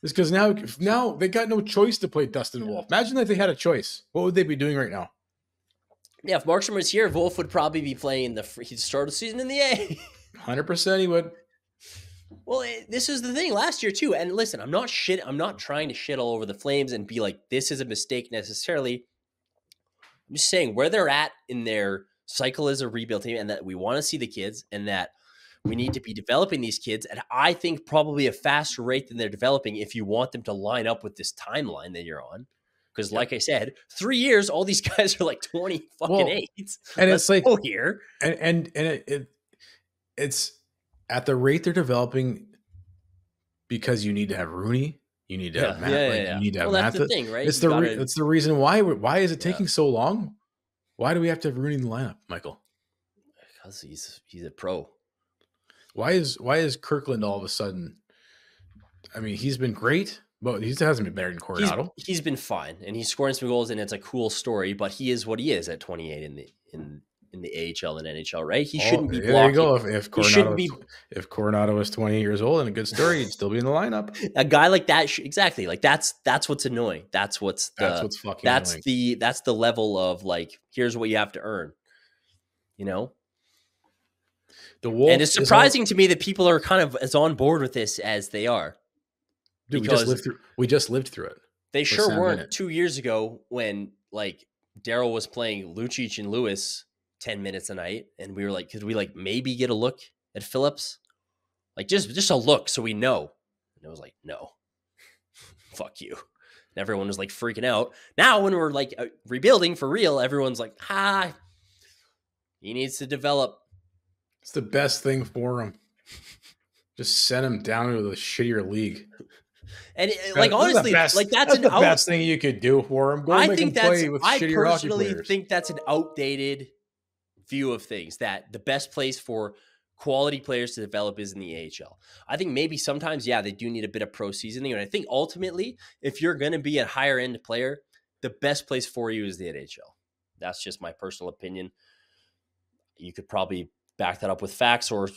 It's because now they got no choice to play Dustin Wolf. Imagine if they had a choice. What would they be doing right now? Yeah, if Markstrom was here, Wolf would probably be playing he'd start the season in the A. 100% he would. Well, this is the thing last year too. And listen, I'm not trying to shit all over the Flames and be like, this is a mistake necessarily. I'm just saying where they're at in their cycle as a rebuild team, and that we want to see the kids, and that we need to be developing these kids. And I think probably a faster rate than they're developing if you want them to line up with this timeline that you're on. Because like I said, 3 years, all these guys are like 20 fucking eights. And it's like, oh, here. And it's at the rate they're developing because you need to have Rooney. You need to have Matt. You need to have Matt. That's the thing, right? It's the reason why. Why is it taking so long? Why do we have to have Rooney in the lineup, Michael? Because he's a pro. Why is Kirkland all of a sudden? I mean, he's been great, Well, he hasn't been better than Coronato. He's been fine, and he's scoring some goals, and it's a cool story. But he is what he is at 28 in the AHL and NHL, right? He shouldn't be blocking. There you go. If Coronato was 28 years old and a good story, he'd still be in the lineup. A guy like that, exactly. Like that's what's annoying. That's what's fucking annoying. That's the level of like, here's what you have to earn. You know. And it's surprising to me that people are kind of as on board with this as they are. Dude, we just lived through it. They sure weren't 2 years ago when like Daryl was playing Lucic and Lewis 10 minutes a night, and we were like, could we like maybe get a look at Phillips? Like just a look so we know. And it was like, no, fuck you. And everyone was like freaking out. Now when we're like rebuilding for real, everyone's like, he needs to develop. It's the best thing for him. Just send him down to the shittier league. And honestly, that's the best thing you could do for him. I personally think that's an outdated view of things, that the best place for quality players to develop is in the AHL. I think maybe sometimes, they do need a bit of pro seasoning. And I think ultimately, if you're going to be a higher end player, the best place for you is the NHL. That's just my personal opinion. You could probably back that up with facts or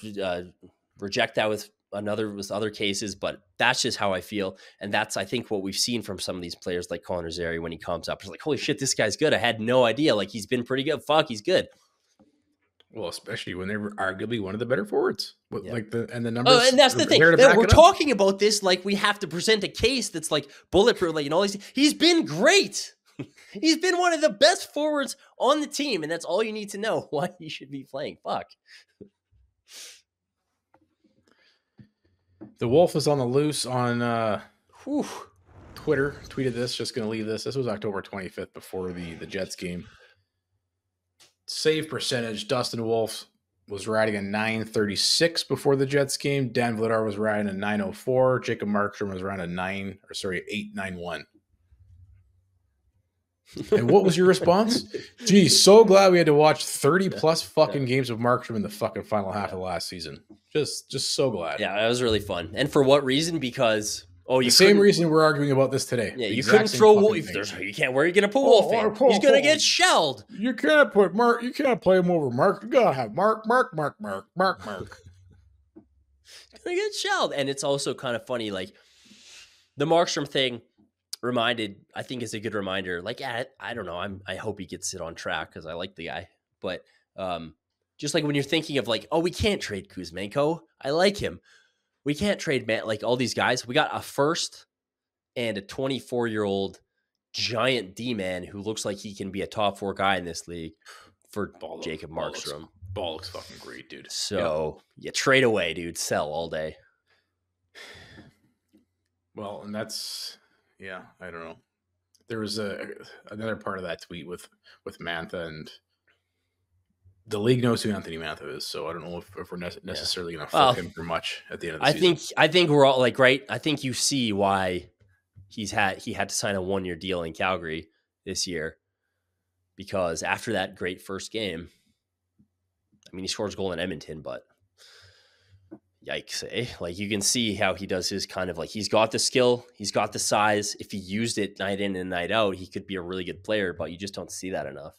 reject that with other cases, but that's just how I feel. And that's, I think, what we've seen from some of these players like Connor Zary when he comes up. It's like, holy shit, this guy's good. I had no idea. Like, he's been pretty good. Fuck, he's good. Well, especially when they were arguably one of the better forwards. Like the numbers. Oh, and that's the thing. We're talking about this like we have to present a case that's like bulletproof. Like, he's been great. He's been one of the best forwards on the team, and that's all you need to know why he should be playing. Fuck. The Wolf is on the loose on Twitter. Tweeted this. Just going to leave this. This was October 25th before the Jets game. Save percentage. Dustin Wolf was riding a 936 before the Jets game. Dan Vladar was riding a 904. Jacob Markstrom was around a 891. And what was your response? Geez, so glad we had to watch 30 plus fucking games of Markstrom in the fucking final half of last season. Just so glad. Yeah, that was really fun. And for what reason? Because the same reason we're arguing about this today. Yeah, you couldn't throw Wolf. You can't. Where are you going to put Wolf in? He's going to get shelled. You can't put Mark. You can't play him over Mark. You gotta have Mark. He's going to get shelled. And it's also kind of funny, like the Markstrom thing. I think is a good reminder. Like, I don't know. I hope he gets it on track because I like the guy. But just like when you're thinking of like, oh, we can't trade Kuzmenko. I like him. We can't trade like all these guys. We got a first and a 24-year-old giant D-man who looks like he can be a top 4 guy in this league for Jacob Markstrom. Ball looks fucking great, dude. So trade away, dude. Sell all day. Well, and that's. Yeah, I don't know. There was another part of that tweet with Mantha, and the league knows who Anthony Mantha is, so I don't know if we're necessarily going to flip him for much at the end of the season. I think we're all like, right? I think you see why he had to sign a 1-year deal in Calgary this year, because after that great first game, I mean, he scores a goal in Edmonton, but yikes, eh? Like, you can see how he does his kind of like, he's got the skill, he's got the size. If he used it night in and night out, he could be a really good player, but you just don't see that enough.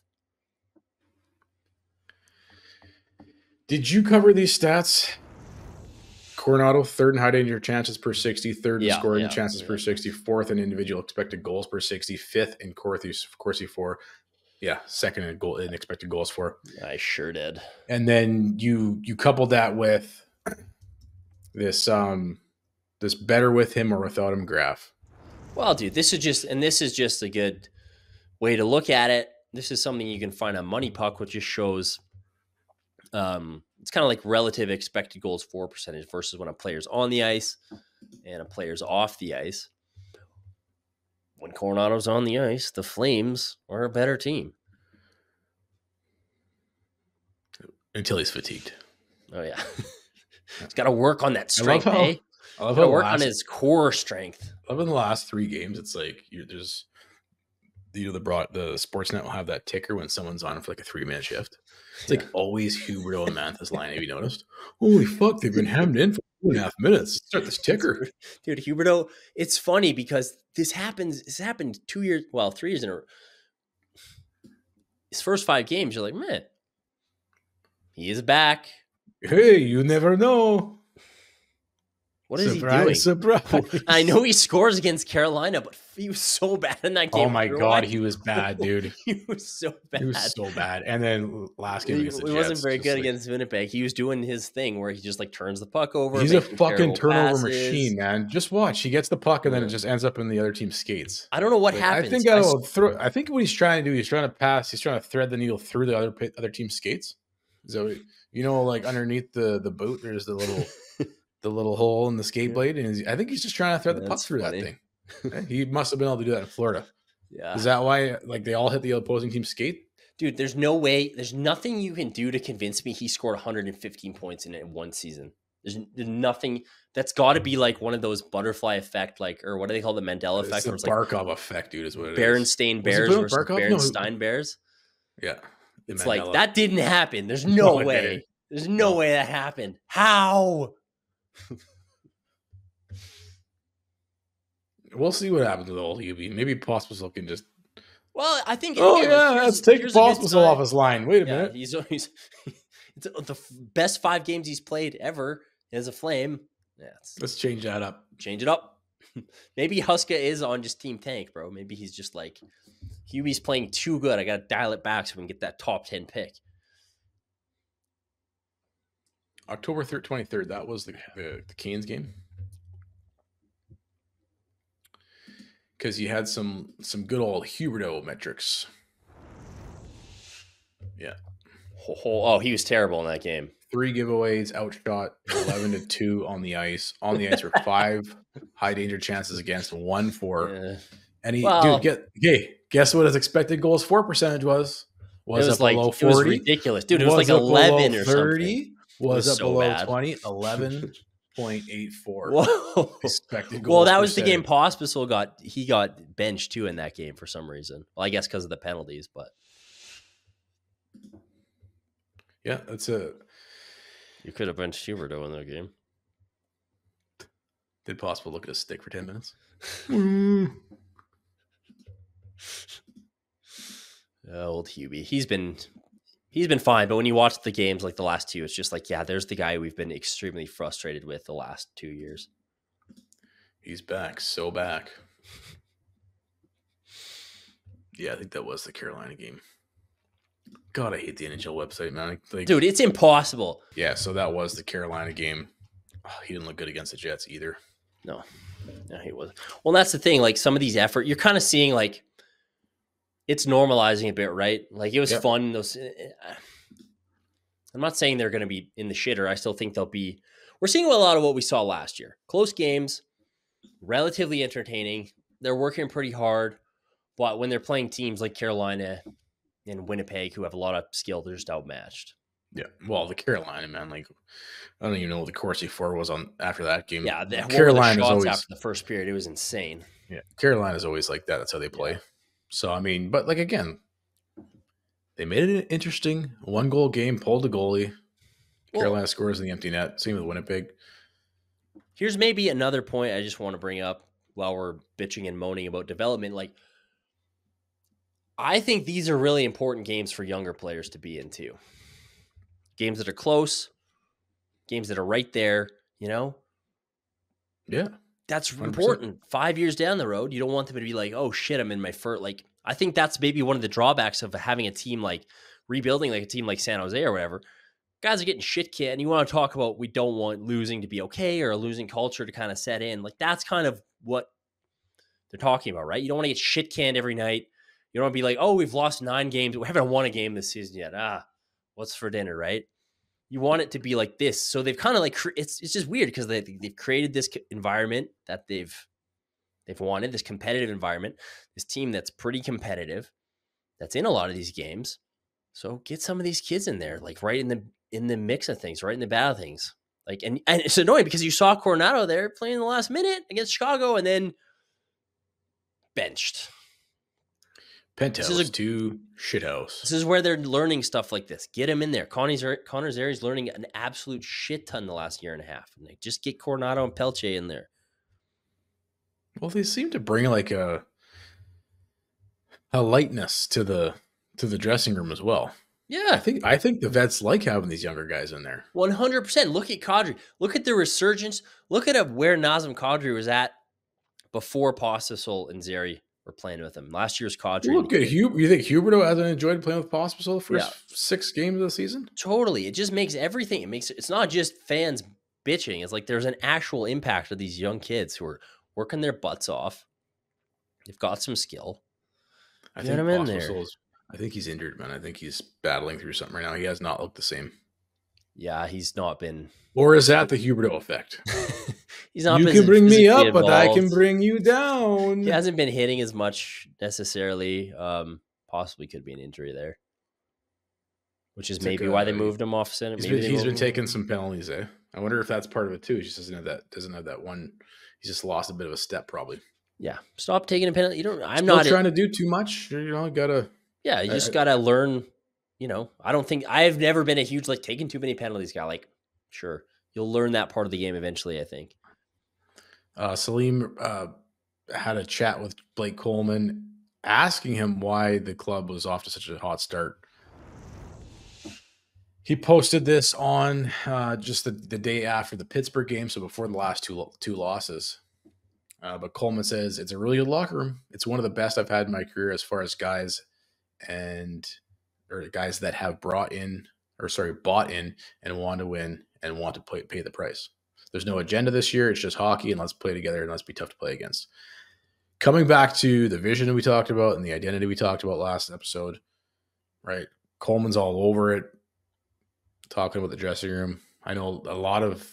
Did you cover these stats? Coronato, 3rd in high danger chances per 60, 3rd in scoring chances per 60, 4th in individual expected goals per 60, 5th in Corsi for. Yeah, 2nd in goal in expected goals for. I sure did. And then you coupled that with this better with him or without him graph. Well, dude, this is just a good way to look at it. This is something you can find on Money Puck, which just shows it's kind of like relative expected goals for percentage versus when a player's on the ice and a player's off the ice. When Coronato's on the ice, the Flames are a better team. Until he's fatigued. Oh, yeah. He's got to work on that strength, eh? I love got to work on his core strength. I love in the last 3 games, it's like there's the Sportsnet will have that ticker when someone's on for like a 3-minute shift. It's like always Huberdeau and Mantha's line. Have you noticed? Holy fuck, they've been hemmed in for 2.5 minutes. Start this ticker. Dude, Huberto, it's funny because this happened 2 years, 3 years in a row. His first 5 games, you're like, man, he is back. Hey, you never know. What is he doing? Surprise. I know he scores against Carolina, but he was so bad in that game. Oh my God, he was bad, dude. He was so bad. He was so bad. And then last game against the Jets, he wasn't very good against Winnipeg. He was doing his thing where he just like turns the puck over. He's a fucking turnover machine, man. Just watch. He gets the puck and then it just ends up in the other team's skates. I don't know what happens. I think what he's trying to do, he's trying to pass. He's trying to thread the needle through the other team's skates. So like underneath the boot, there's the little hole in the skate blade, and I think he's just trying to thread the puck through that thing. He must have been able to do that in Florida. Yeah. Is that why they all hit the opposing team's skate? Dude, there's no way. There's nothing you can do to convince me he scored 115 points in one season. There's nothing. That's got to be like one of those butterfly effect, or what do they call the Mandela effect? It's the Barkov effect, dude, is what it is. Berenstain Bears versus Berenstain Bears. Yeah. It's like, that didn't happen. There's no way. There's no way that happened. How? We'll see what happens with old Hubie. Maybe Pospisil can just. Well, I think. Let's take Pospisil off his line. Wait a minute. He's it's the best 5 games he's played ever as a Flame. Yeah, let's change that up. Change it up. Maybe Huska is on just Team Tank, bro. Maybe he's just like, Hubie's playing too good. I got to dial it back so we can get that top 10 pick. October 23rd. That was the Canes game. Because you had some good old Huberto metrics. Yeah. Oh, he was terrible in that game. 3 giveaways, outshot 11-2 on the ice. On the ice were 5 high danger chances against, 1 for. And guess what his expected goals for percentage was? Was it below 40? It was ridiculous, dude. It was like 11 or 30. Something. Was it below bad. 20? 11.84. Whoa. Expected goals. Well, that was the game Pospisil got benched too in that game for some reason. Well, I guess because of the penalties, but yeah, that's you could have benched Huberto in that game. Did Pospisil look at his stick for 10 minutes? Old Hubie. He's been fine, but when you watch the games like the last 2, it's just like, yeah, there's the guy we've been extremely frustrated with the last 2 years. He's back, so back. Yeah, I think that was the Carolina game. God, I hate the NHL website, man. Dude, it's impossible. Yeah, so that was the Carolina game. Oh, he didn't look good against the Jets either. No, he wasn't. Well, that's the thing. Like, some of these effort, you're kind of seeing like it's normalizing a bit, right? Like, it was fun. I'm not saying they're going to be in the shitter. I still think they'll be. We're seeing a lot of what we saw last year. Close games, relatively entertaining. They're working pretty hard, but when they're playing teams like Carolina and Winnipeg, who have a lot of skill, they're just outmatched. Yeah, well, the Carolina, man, like, I don't even know what the Corsi 4 was on after that game. Yeah, Carolina shots always after the first period. It was insane. Yeah, Carolina's always like that. That's how they play. Yeah. So, I mean, but like, again, they made it an interesting 1-goal game, pulled the goalie. Carolina scores in the empty net. Same with Winnipeg. Here's maybe another point I just want to bring up while we're bitching and moaning about development. Like, I think these are really important games for younger players to be into. Games that are close, games that are right there, you know? Yeah. That's 100%. Important. 5 years down the road, you don't want them to be like, oh shit, I'm in my first. Like, I think that's maybe one of the drawbacks of having a team like rebuilding, like a team like San Jose or whatever. Guys are getting shit kicked, and you want to talk about we don't want losing to be okay or a losing culture to kind of set in. Like, that's kind of what they're talking about, right? You don't want to get shit canned every night. You don't want to be like, oh, we've lost 9 games. We haven't won a game this season yet. What's for dinner, right? You want it to be like this. So they've kind of like, it's just weird because they've created this environment that they've wanted, this competitive environment, this team that's pretty competitive, that's in a lot of these games. So get some of these kids in there, like right in the mix of things, right in the battle of things. Like, and it's annoying because you saw Coronato there playing in the last minute against Chicago and then benched. Penthouse to shithouse. This is where they're learning stuff like this. Get him in there. Connor Zeri's learning an absolute shit ton the last year and a half. And they just get Coronato and Pelche in there. Well, they seem to bring like a lightness to the dressing room as well. Yeah. I think the vets like having these younger guys in there. 100%. Look at Kadri. Look at the resurgence. Look at where Nazem Kadri was at before Pospisil and Zeri were playing with him. Last year's Kadri. Look at you think Huberto hasn't enjoyed playing with Pospisil the first 6 games of the season? Totally. It just makes everything. It's not just fans bitching. It's like there's an actual impact of these young kids who are working their butts off. They've got some skill. Get him in there. I think he's injured, man. I think he's battling through something right now. He has not looked the same. Yeah, he's not been. Or is that the Huberto effect? He's not. You been can bring me up, involved. but I can bring you down. He hasn't been hitting as much necessarily. Possibly could be an injury there, which is maybe why they moved him off center. He's been taking some penalties. I wonder if that's part of it too. He just doesn't have that one. He's just lost a bit of a step, probably. Yeah, stop taking a penalty. You don't. I'm Still not trying to do too much. Gotta. Yeah, you just gotta learn. I don't think I've never been a huge taking too many penalties guy. Sure, you'll learn that part of the game eventually. I think. Salim had a chat with Blake Coleman, asking him why the club was off to such a hot start. He posted this on just the day after the Pittsburgh game, so before the last two losses. But Coleman says, it's a really good locker room. It's one of the best I've had in my career as far as guys that have bought in and want to win and want to pay the price. There's no agenda this year. It's just hockey, and let's play together, and let's be tough to play against. Coming back to the vision we talked about and the identity we talked about last episode, right? Coleman's all over it, talking about the dressing room. I know a lot of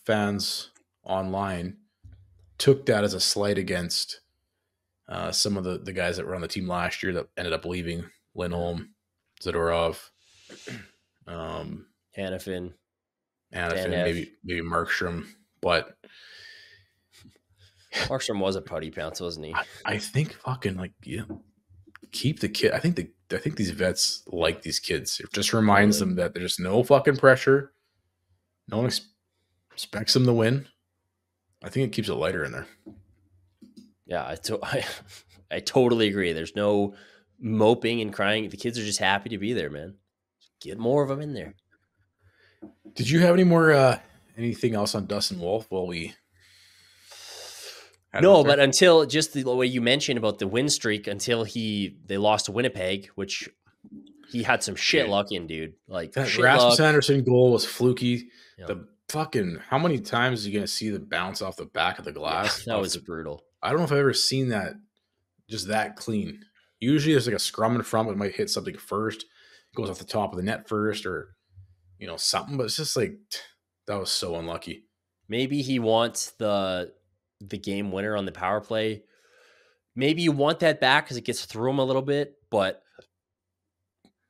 fans online took that as a slight against some of the guys that were on the team last year that ended up leaving. Lindholm, Zadorov, Hannafin, maybe Markstrom, but Markstrom was a putty pounce, wasn't he? I think fucking keep the kid. I think these vets like these kids. It just reminds them that there's no fucking pressure. No one expects them to win. I think it keeps it lighter in there. Yeah, I totally agree. There's no moping and crying. The kids are just happy to be there, man. Get more of them in there. Did you have any more anything else on Dustin Wolf while we? No, but until just the way you mentioned about the win streak, until they lost to Winnipeg, which he had some shit luck in, dude. That Rasmus Anderson goal was fluky. Yep. The fucking how many times are you gonna see the bounce off the back of the glass? Yeah, that was brutal. I don't know if I've ever seen that just that clean. Usually there's a scrum in front, it might hit something first, goes off the top of the net first, or something, but it's just that was so unlucky. Maybe he wants the game winner on the power play. Maybe you want that back because it gets through him a little bit, but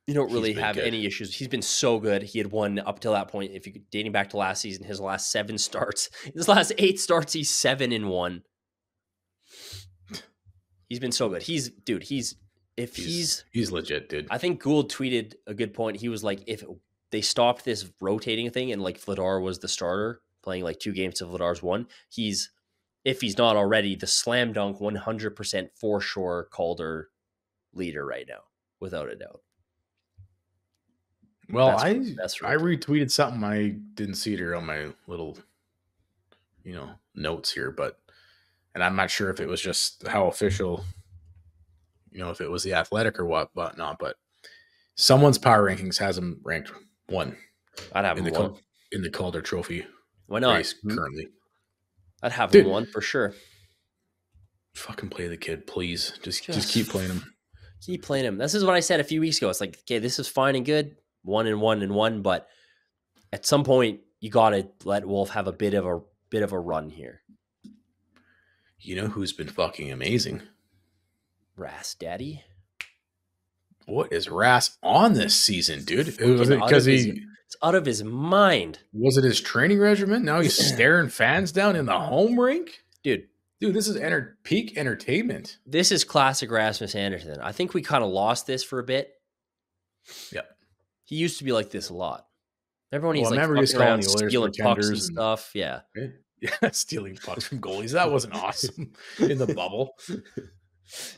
you don't really have any issues. He's been so good. He had won up till that point. If you dating back to last season, his last 7 starts, his last 8 starts, he's 7-1. He's been so good. He's legit, dude. I think Gould tweeted a good point. He was like, if they stopped this rotating thing and Vladar was the starter playing 2 games to Vladar's 1, if he's not already the slam dunk 100% for sure Calder leader right now, without a doubt. Well, I retweeted something. I didn't see it here on my little, notes here, and I'm not sure if it was just how official, if it was the Athletic or whatnot, but someone's power rankings has him ranked 1. I'd have him 1 in the Calder Trophy. Why not? Race currently. I'd have him 1 for sure. Fucking play the kid, please. Just keep playing him. Keep playing him. This is what I said a few weeks ago. It's okay, this is fine and good. 1-1, but at some point you gotta let Wolf have a bit of a run here. You know who's been fucking amazing? Ras Daddy. What is Ras on this season, dude? Was it because it's out of his mind? Was it his training regimen? Now he's staring fans down in the home rink, dude. Dude, this is peak entertainment. This is classic Rasmus Anderson. I think we kind of lost this for a bit. Yeah. He used to be like this a lot. Everyone he's I like remember he was fucking calling around the Oilers stealing pucks and pretenders and stuff. Yeah. yeah, stealing pucks from goalies. That wasn't awesome in the bubble.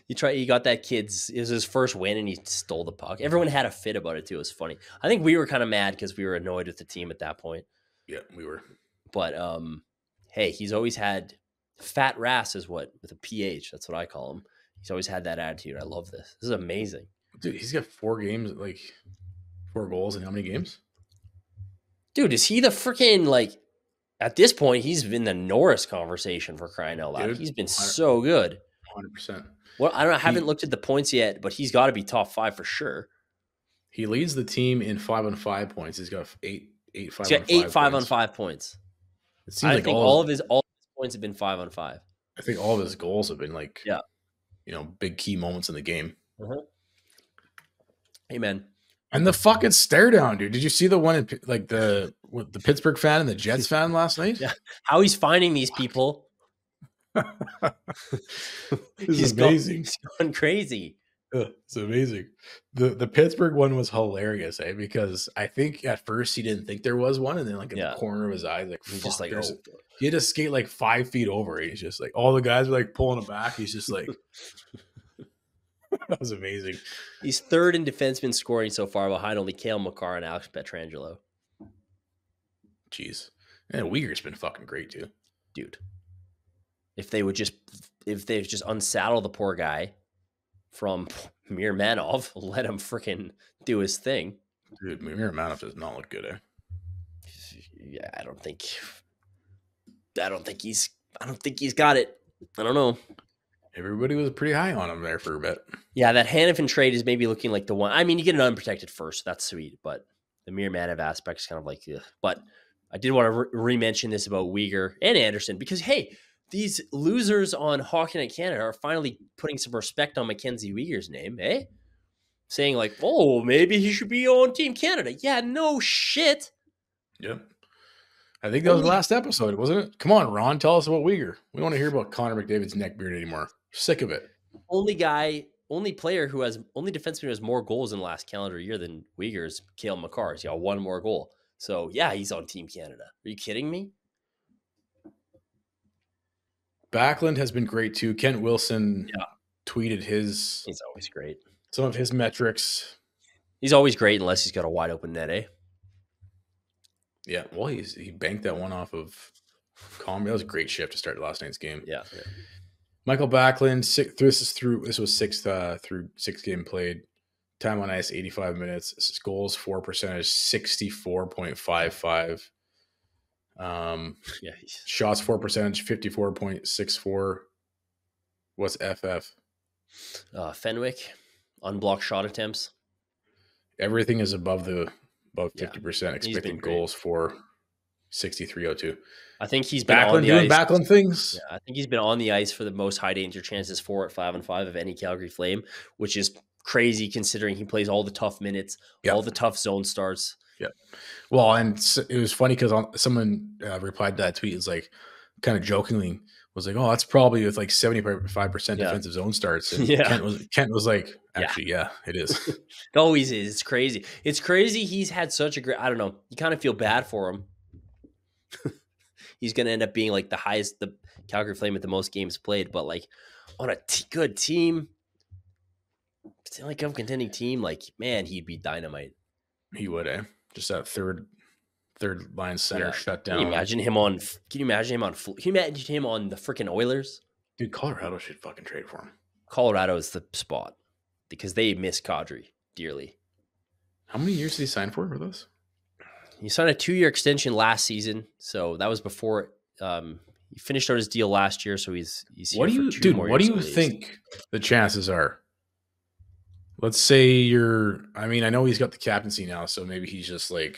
He got that kid's, it was his first win and he stole the puck. Everyone had a fit about it too. It was funny. I think we were kind of mad because we were annoyed with the team at that point. Yeah, we were. But hey, he's always had fat Ras with a PH. That's what I call him. He's always had that attitude. I love this. This is amazing. Dude, he's got 4 games, like 4 goals in how many games? Dude, is he the freaking, like, at this point, he's been the Norris conversation, for crying out loud. Dude, he's been so good. 100%. Well, I don't know. I haven't looked at the points yet, but he's got to be top 5 for sure. He leads the team in 5-on-5 points. He's got 8 5-on-5 He's got 8 5-on-5 points. It seems like all of his points have been 5-on-5. I think all of his goals have been like, yeah, big key moments in the game. Amen. And the fucking stare down, dude. Did you see the one in like the Pittsburgh fan and the Jets fan last night? Yeah. How he's finding these people. He's amazing. He's going crazy. It's amazing. The Pittsburgh one was hilarious, because I think at first he didn't think there was one, and then like in the corner of his eyes, like he's just like, he had to skate like 5 feet over. He's just like, all the guys were like pulling him back. He's just like, that was amazing. He's 3rd in defenseman scoring so far, behind only Cale Makar and Alex Pietrangelo. Jeez, and Uyghur's been fucking great too, dude. If they just unsaddle the poor guy from Mirmanov, let him freaking do his thing. Dude, Mirmanov does not look good, eh? Yeah, I don't think he's got it. I don't know. Everybody was pretty high on him there for a bit. Yeah, that Hanifin trade is maybe looking like the one. I mean, you get an unprotected first, that's sweet, but the Mirmanov aspect is kind of like, ugh. But I did want to re-mention this about Uyghur and Anderson because, hey, these losers on Hockey Night Canada are finally putting some respect on Mackenzie Uyghur's name, eh? Saying like, oh, maybe he should be on Team Canada. Yeah, no shit. Yep. I think that was the last episode, wasn't it? Come on, Ron, tell us about Uyghur. We don't want to hear about Connor McDavid's neckbeard anymore. Sick of it. Only defenseman who has more goals in the last calendar year than Uyghur is Cale Makar. He's got 1 more goal. So, yeah, he's on Team Canada. Are you kidding me? Backlund has been great, too. Kent Wilson tweeted his... He's always great. Some of his metrics. He's always great unless he's got a wide open net, eh? Yeah, well, he banked that one off of Comrie. That was a great shift to start last night's game. Yeah. Michael Backlund, this was 6th through 6 game played. Time on ice, 85 minutes. Goals, 4 percentage, 64.55. Shots, 4 percentage, 54.64. What's FF? Fenwick, unblocked shot attempts. Everything is above 50%. Expected goals for 63.02. I think he's been on the doing ice. Backlund things. Yeah, I think he's been on the ice for the most high danger chances for at 5-on-5 of any Calgary Flame, which is crazy considering he plays all the tough minutes, all the tough zone starts. Yeah. Well, and it was funny because someone replied to that tweet. It's like kind of jokingly was like, "Oh, that's probably with like 75% defensive zone starts." And Kent was like, "Actually, yeah, it is." It always is. It's crazy. It's crazy. He's had such a great. I don't know. You kind of feel bad for him. He's going to end up being like the Calgary Flame with the most games played, but like on a good team, like a contending team, like man, he'd be dynamite. He would, eh? Just that third line center shut down. Can you imagine him on the freaking Oilers? Dude, Colorado should fucking trade for him. Colorado is the spot because they miss Kadri dearly. How many years did he sign for those? He signed a 2-year extension last season, so that was before he finished out his deal last year. So he's what here do you, for 2 dude? more What do years you think the chances are? Let's say you're. I mean, I know he's got the captaincy now, so maybe he's just like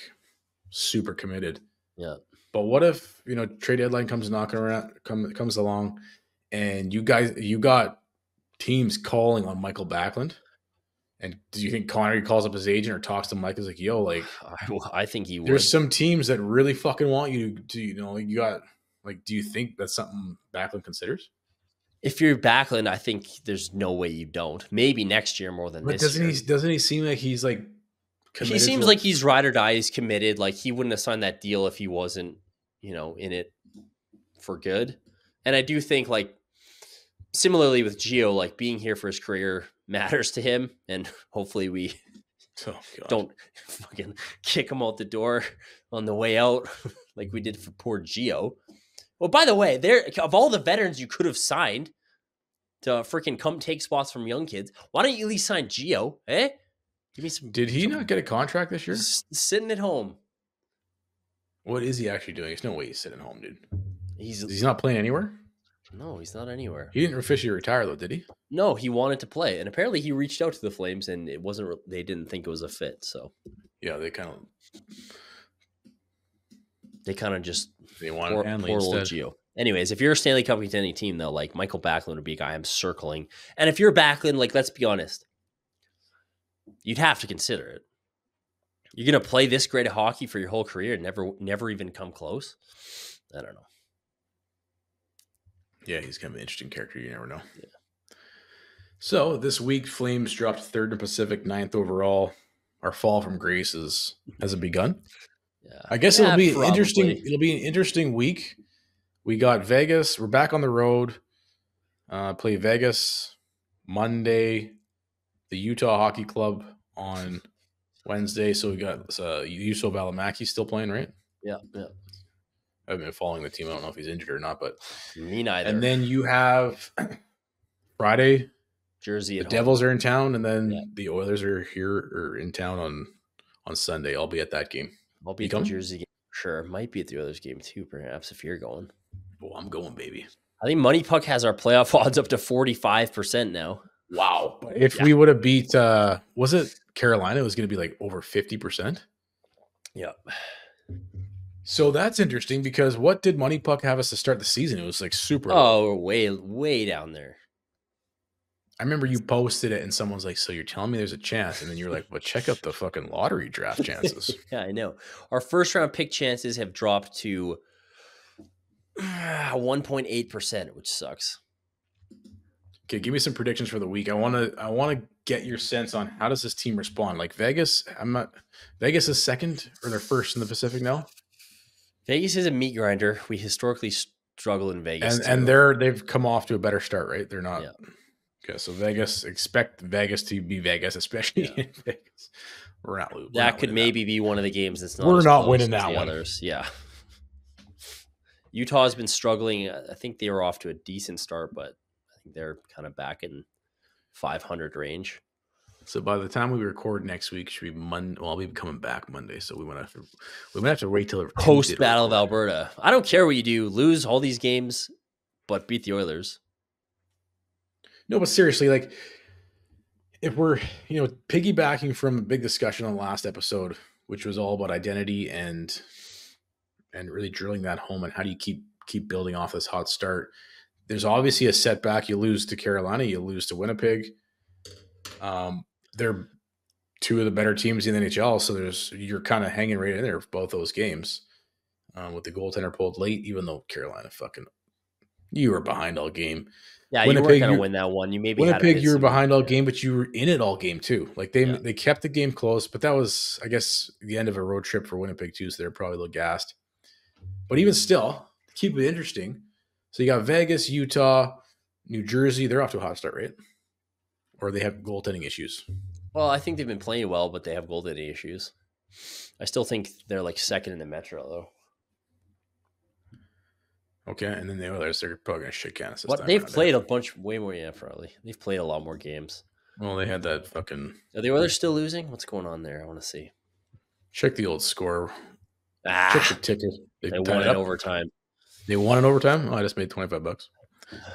super committed. Yeah. But what if trade deadline comes knocking around, comes along, and you got teams calling on Michael Backlund? And do you think Connery calls up his agent or talks to Mike? Is like, yo, like, I think he would. There's some teams that really fucking want you to, you got, like, do you think that's something Backlund considers? If you're Backlund, I think there's no way you don't. Maybe next year more than But this year. doesn't he seem like he's like committed? He seems like he's ride or die. He's committed. Like he wouldn't have signed that deal if he wasn't, in it for good. And I do think like similarly with Gio, like being here for his career matters to him. And hopefully we don't fucking kick him out the door on the way out like we did for poor Gio. Well, by the way, of all the veterans you could have signed to freaking come take spots from young kids, why don't you at least sign Gio? Eh? Give me some. Did he not get a contract this year? Sitting at home. What is he actually doing? There's no way he's sitting at home, dude. He's not playing anywhere? No, he's not anywhere. He didn't officially retire though, did he? No, he wanted to play, and apparently he reached out to the Flames, and it wasn't. They didn't think it was a fit. So yeah, they kind of just wanted Hanley poor old Gio. Anyways, if you're a Stanley Cup contending team, though, like Michael Backlund would be a guy I'm circling. And if you're Backlund, like let's be honest, you'd have to consider it. You're gonna play this great of hockey for your whole career and never even come close. I don't know. Yeah, he's kind of an interesting character. You never know. Yeah. So this week, Flames dropped 3rd in the Pacific, 9th overall. Our fall from grace hasn't begun. Yeah. I guess it'll be interesting. It'll be an interesting week. We got Vegas. We're back on the road. Play Vegas Monday. The Utah Hockey Club on Wednesday. So we got Juuso Valimaki still playing, right? Yeah. I've been following the team. I don't know if he's injured or not, but me neither. And then you have Friday. Jersey. The Devils are in town, and then the Oilers are here or in town on Sunday. I'll be at that game. I'll be at the Jersey game for sure. Might be at the Oilers game too, perhaps if you're going. Well, I'm going, baby. I think Money Puck has our playoff odds up to 45% now. Wow! If we would have beat, was it Carolina? It was going to be like over 50%. Yeah. So that's interesting because what did Money Puck have us to start the season? It was like super. Oh, way down there. I remember you posted it and someone's like, so you're telling me there's a chance? And then you're like, well, check out the fucking lottery draft chances. Yeah, I know. Our first round pick chances have dropped to 1.8%, which sucks. Okay, give me some predictions for the week. I want to get your sense on how does this team respond? Like Vegas, Vegas is second or they're first in the Pacific now? Vegas is a meat grinder. We historically struggle in Vegas. And they've come off to a better start, right? They're not. Yeah. Okay, so expect Vegas to be Vegas, especially in Vegas. That could maybe be one of the games that's not. We're not winning that one. Others. Yeah. Utah has been struggling. I think they were off to a decent start, but I think they're kind of back in 500 range. So by the time we record next week, should be Monday. Well, I'll be coming back Monday, so we might have to wait till post Battle of Alberta. I don't care what you do, lose all these games, but beat the Oilers. No, but seriously, like if we're piggybacking from a big discussion on the last episode, which was all about identity and really drilling that home and how do you keep building off this hot start. There's obviously a setback. You lose to Carolina, you lose to Winnipeg. They're two of the better teams in the NHL, so you're kind of hanging right in there with both those games. With the goaltender pulled late, even though Carolina you were behind all game. Yeah, Winnipeg, you weren't going to win that one. You maybe Winnipeg, you were behind all game, but you were in it all game too. Like they kept the game close, but that was, I guess, the end of a road trip for Winnipeg too, so they're probably a little gassed. But even still, keep it interesting. So you got Vegas, Utah, New Jersey. They're off to a hot start, right? Or they have goaltending issues. Well, I think they've been playing well, but they have goaltending issues. I still think they're like second in the Metro, though. Okay, and then the Oilers, they're probably going to shit can us. What they've played a bunch, way more, probably. They've played a lot more games. Well, they had that fucking. Are the Oilers still losing? What's going on there? I want to see. Check the old score. Check the ticket. They won in overtime. They won in overtime? Oh, I just made $25.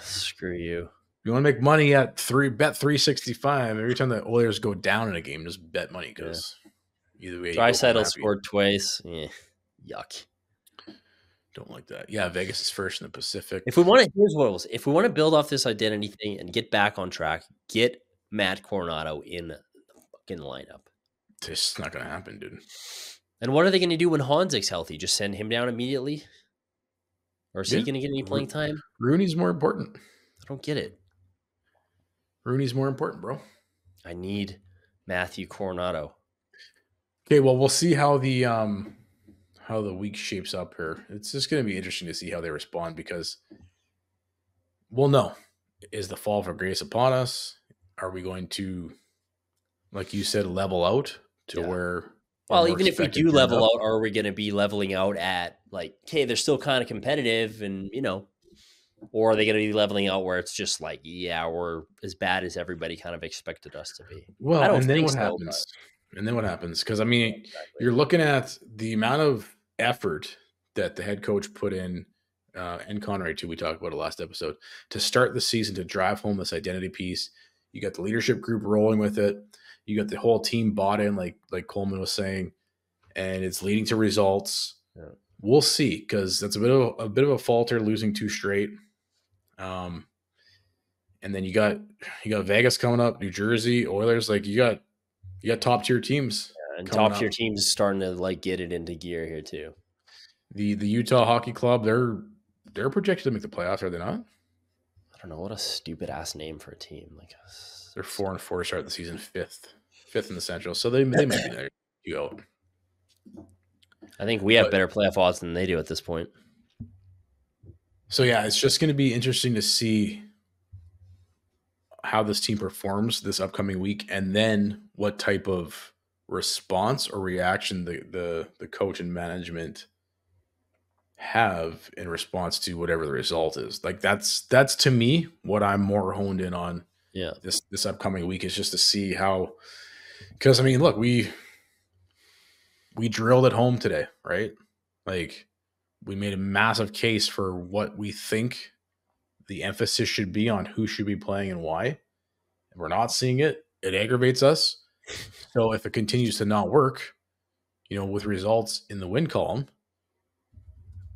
Screw you. You want to make money at bet 365 every time the Oilers go down in a game, just bet money because either way. Draisaitl scored twice. Yuck. Don't like that. Yeah, Vegas is first in the Pacific. If we want to build off this identity thing and get back on track, get Matt Coronato in the fucking lineup. It's not going to happen, dude. And what are they going to do when Honzek's healthy? Just send him down immediately? Or is he going to get any playing time? Rooney's more important. I don't get it. Rooney's more important, bro. I need Matthew Coronato. Okay, well, we'll see how the week shapes up here. It's just going to be interesting to see how they respond because we'll know. Is the fall of grace upon us? Are we going to, like you said, level out to where? Well, even if we do level out, are we going to be leveling out at like, okay, they're still kind of competitive and, or are they going to be leveling out where it's just like, yeah, we're as bad as everybody kind of expected us to be? Well, I don't and then think what so, happens? And then what happens? Because, I mean, exactly. You're looking at the amount of effort that the head coach put in, and Connery, too, we talked about it last episode, to start the season, to drive home this identity piece. You got the leadership group rolling with it. You got the whole team bought in, like Coleman was saying, and it's leading to results. Yeah. We'll see, because that's a bit of a falter, losing 2 straight. And then you got Vegas coming up, New Jersey, Oilers. Like you got top tier teams, and top tier teams starting to like get it into gear here too. The Utah Hockey Club, they're projected to make the playoffs, are they not? I don't know, what a stupid ass name for a team. Like they're 4-4 to start the season, fifth in the Central, so they might be there. You go. I think we have better playoff odds than they do at this point. So yeah, it's just going to be interesting to see how this team performs this upcoming week, and then what type of response or reaction the coach and management have in response to whatever the result is. Like that's to me what I'm more honed in on. Yeah, this upcoming week is just to see how, because I mean, look, we drilled at home today, right? Like we made a massive case for what we think the emphasis should be on who should be playing and why. And we're not seeing it. It aggravates us. So if it continues to not work, with results in the win column,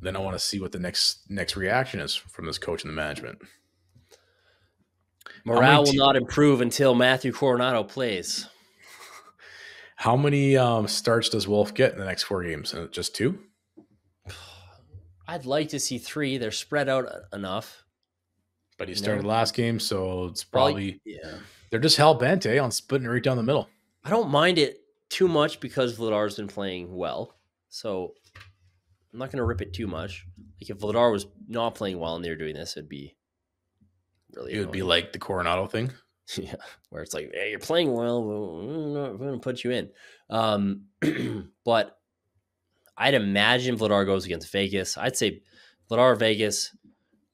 then I want to see what the next reaction is from this coach and the management. Morale will not improve until Matthew Coronato plays. How many starts does Wolf get in the next 4 games? Just 2? I'd like to see 3. They're spread out enough. But he started last game, so it's probably they're just hell bent on splitting it right down the middle. I don't mind it too much because Vladar's been playing well, so I'm not going to rip it too much. Like if Vladar was not playing well and they were doing this, it'd be really. It would be like the Coronado thing, yeah, where it's like, hey, you're playing well, we're going to put you in. But I'd imagine Vladar goes against Vegas. I'd say Vladar, Vegas.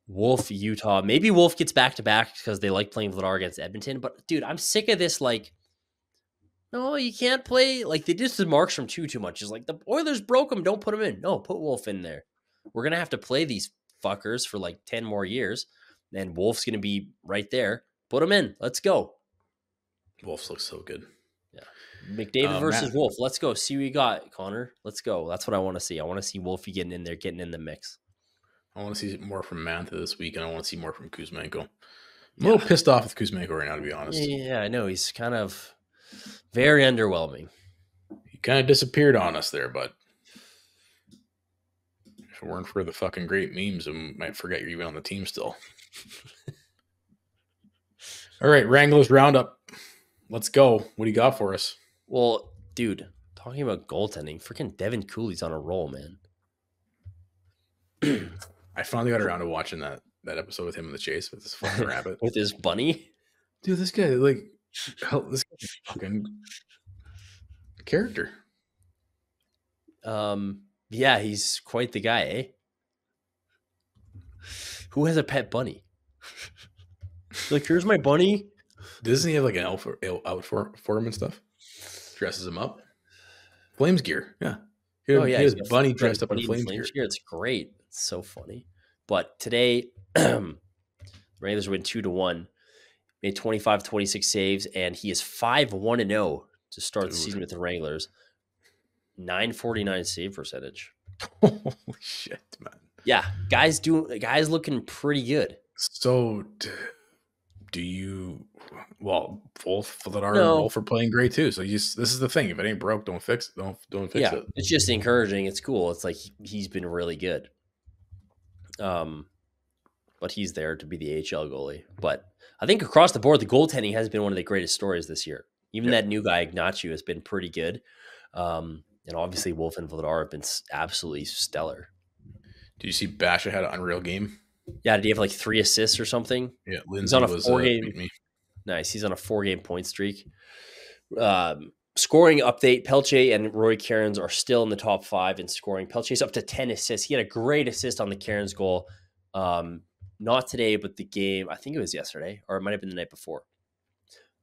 Wolf, Utah. Maybe Wolf gets back-to-back because they like playing Vladar against Edmonton. But, dude, I'm sick of this, like, no, you can't play. Like, they just did Markstrom too much. It's like, the Oilers broke him. Don't put him in. No, put Wolf in there. We're going to have to play these fuckers for, like, 10 more years. And Wolf's going to be right there. Put him in. Let's go. Wolf looks so good. Yeah. McDavid versus Wolf. Let's go. See what you got, Connor. Let's go. That's what I want to see. I want to see Wolfie getting in there, getting in the mix. I want to see more from Mantha this week, and I want to see more from Kuzmenko. I'm a little pissed off with Kuzmenko right now, to be honest. Yeah, I know. He's kind of very underwhelming. He kind of disappeared on us there, but if it weren't for the fucking great memes, I might forget you're even on the team still. All right, Wranglers Roundup. Let's go. What do you got for us? Well, dude, talking about goaltending, freaking Devin Cooley's on a roll, man. I finally got around to watching that episode with him in the chase with this fucking rabbit. With his bunny? Dude, this guy, this guy's a fucking character. Yeah, he's quite the guy, eh? Who has a pet bunny? Like, here's my bunny. Doesn't he have like an out for him and stuff? Dresses him up. Flames gear, yeah. He has a bunny dressed up in Flames gear. It's great. It's so funny. But today, the Wranglers win 2-1, made 25-26 saves, and he is 5-1-0 to start the season with the Wranglers. 949 save percentage. Holy shit, man. Yeah, guys looking pretty good. So do you Wolf are playing great too. So this is the thing. If it ain't broke, don't fix it. Don't fix it. It's just encouraging. It's cool. It's like he's been really good. but he's there to be the AHL goalie. But I think across the board, the goaltending has been one of the greatest stories this year. Even that new guy, Ignacio, has been pretty good. And obviously, Wolf and Vladar have been absolutely stellar. Did you see Basha had an unreal game? Yeah, did he have like 3 assists or something? Yeah, Lindsay he's on a 4-game. Nice. He's on a 4-game point streak. Scoring update, Pelche and Roy Cairns are still in the top 5 in scoring. Pelche's up to 10 assists. He had a great assist on the Cairns goal. Not today, but the game, I think it was yesterday, or it might have been the night before.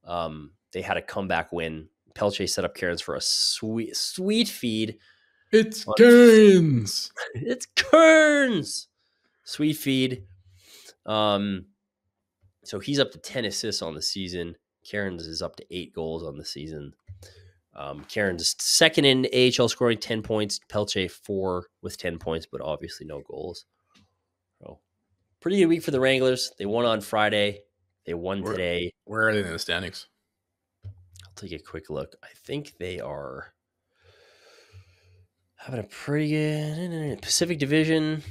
They had a comeback win. Pelche set up Cairns for a sweet feed. It's Cairns! It's Cairns! Sweet feed. So he's up to 10 assists on the season. Cairns is up to 8 goals on the season. Cairns is second in AHL scoring, 10 points. Pelche 4 with 10 points, but obviously no goals. So pretty good week for the Wranglers. They won on Friday. They won today. Where are they in the standings? I'll take a quick look. I think they are having a pretty good Pacific Division.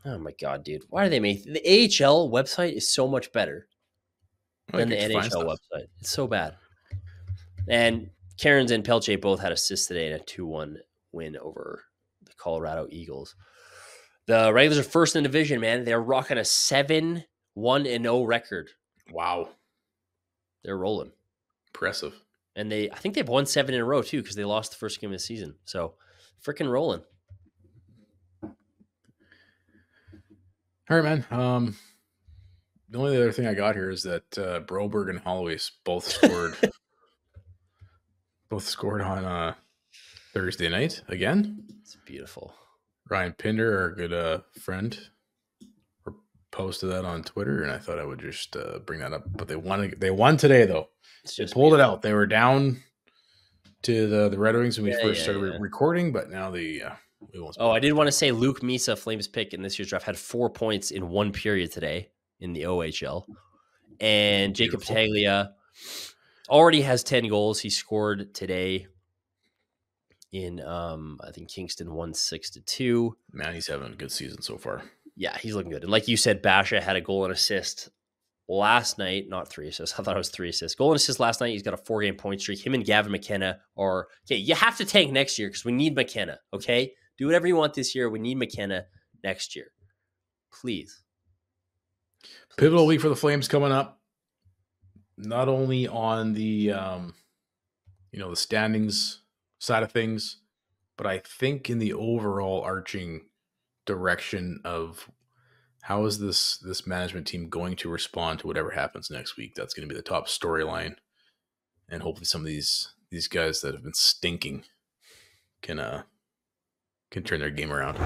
Oh my God, dude. Why do they make the AHL website is so much better than the NHL website? It's so bad. And Cairns and Pelche both had assists today in a 2-1 win over the Colorado Eagles. The Wranglers are first in the division, man. They're rocking a 7-1-0 record. Wow. They're rolling. Impressive. And I think they've won 7 in a row, too, because they lost the first game of the season. So, freaking rolling. All right, man. The only other thing I got here is that Broberg and Holloway both scored. Both scored on Thursday night again. It's beautiful. Ryan Pinder, our good friend, posted that on Twitter, and I thought I would just bring that up. But they won today, though. They pulled it out. They were down to the Red Wings when we first started recording, but now we won't. I did want to say Luke Misa, Flames pick in this year's draft, had 4 points in 1 period today in the OHL. And Jacob Taglia already has 10 goals. He scored today in, I think Kingston won 6-2. Man, he's having a good season so far. Yeah, he's looking good. And like you said, Basha had a goal and assist last night. Not 3 assists. I thought it was 3 assists. Goal and assist last night. He's got a 4-game point streak. Him and Gavin McKenna are, okay, you have to tank next year because we need McKenna, okay? Do whatever you want this year. We need McKenna next year. Please. Pivotal week for the Flames coming up. Not only on the the standings side of things, but I think in the overall arching direction of how is this management team going to respond to whatever happens next week. That's going to be the top storyline, and hopefully some of these guys that have been stinking can turn their game around.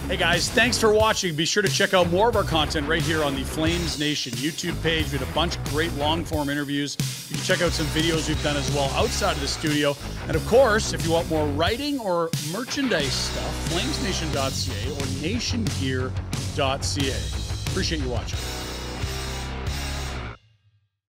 Hey guys, thanks for watching. Be sure to check out more of our content right here on the Flames Nation YouTube page. We had a bunch of great long-form interviews. You can check out some videos we've done as well outside of the studio. And of course, if you want more writing or merchandise stuff, flamesnation.ca or nationgear.ca. Appreciate you watching.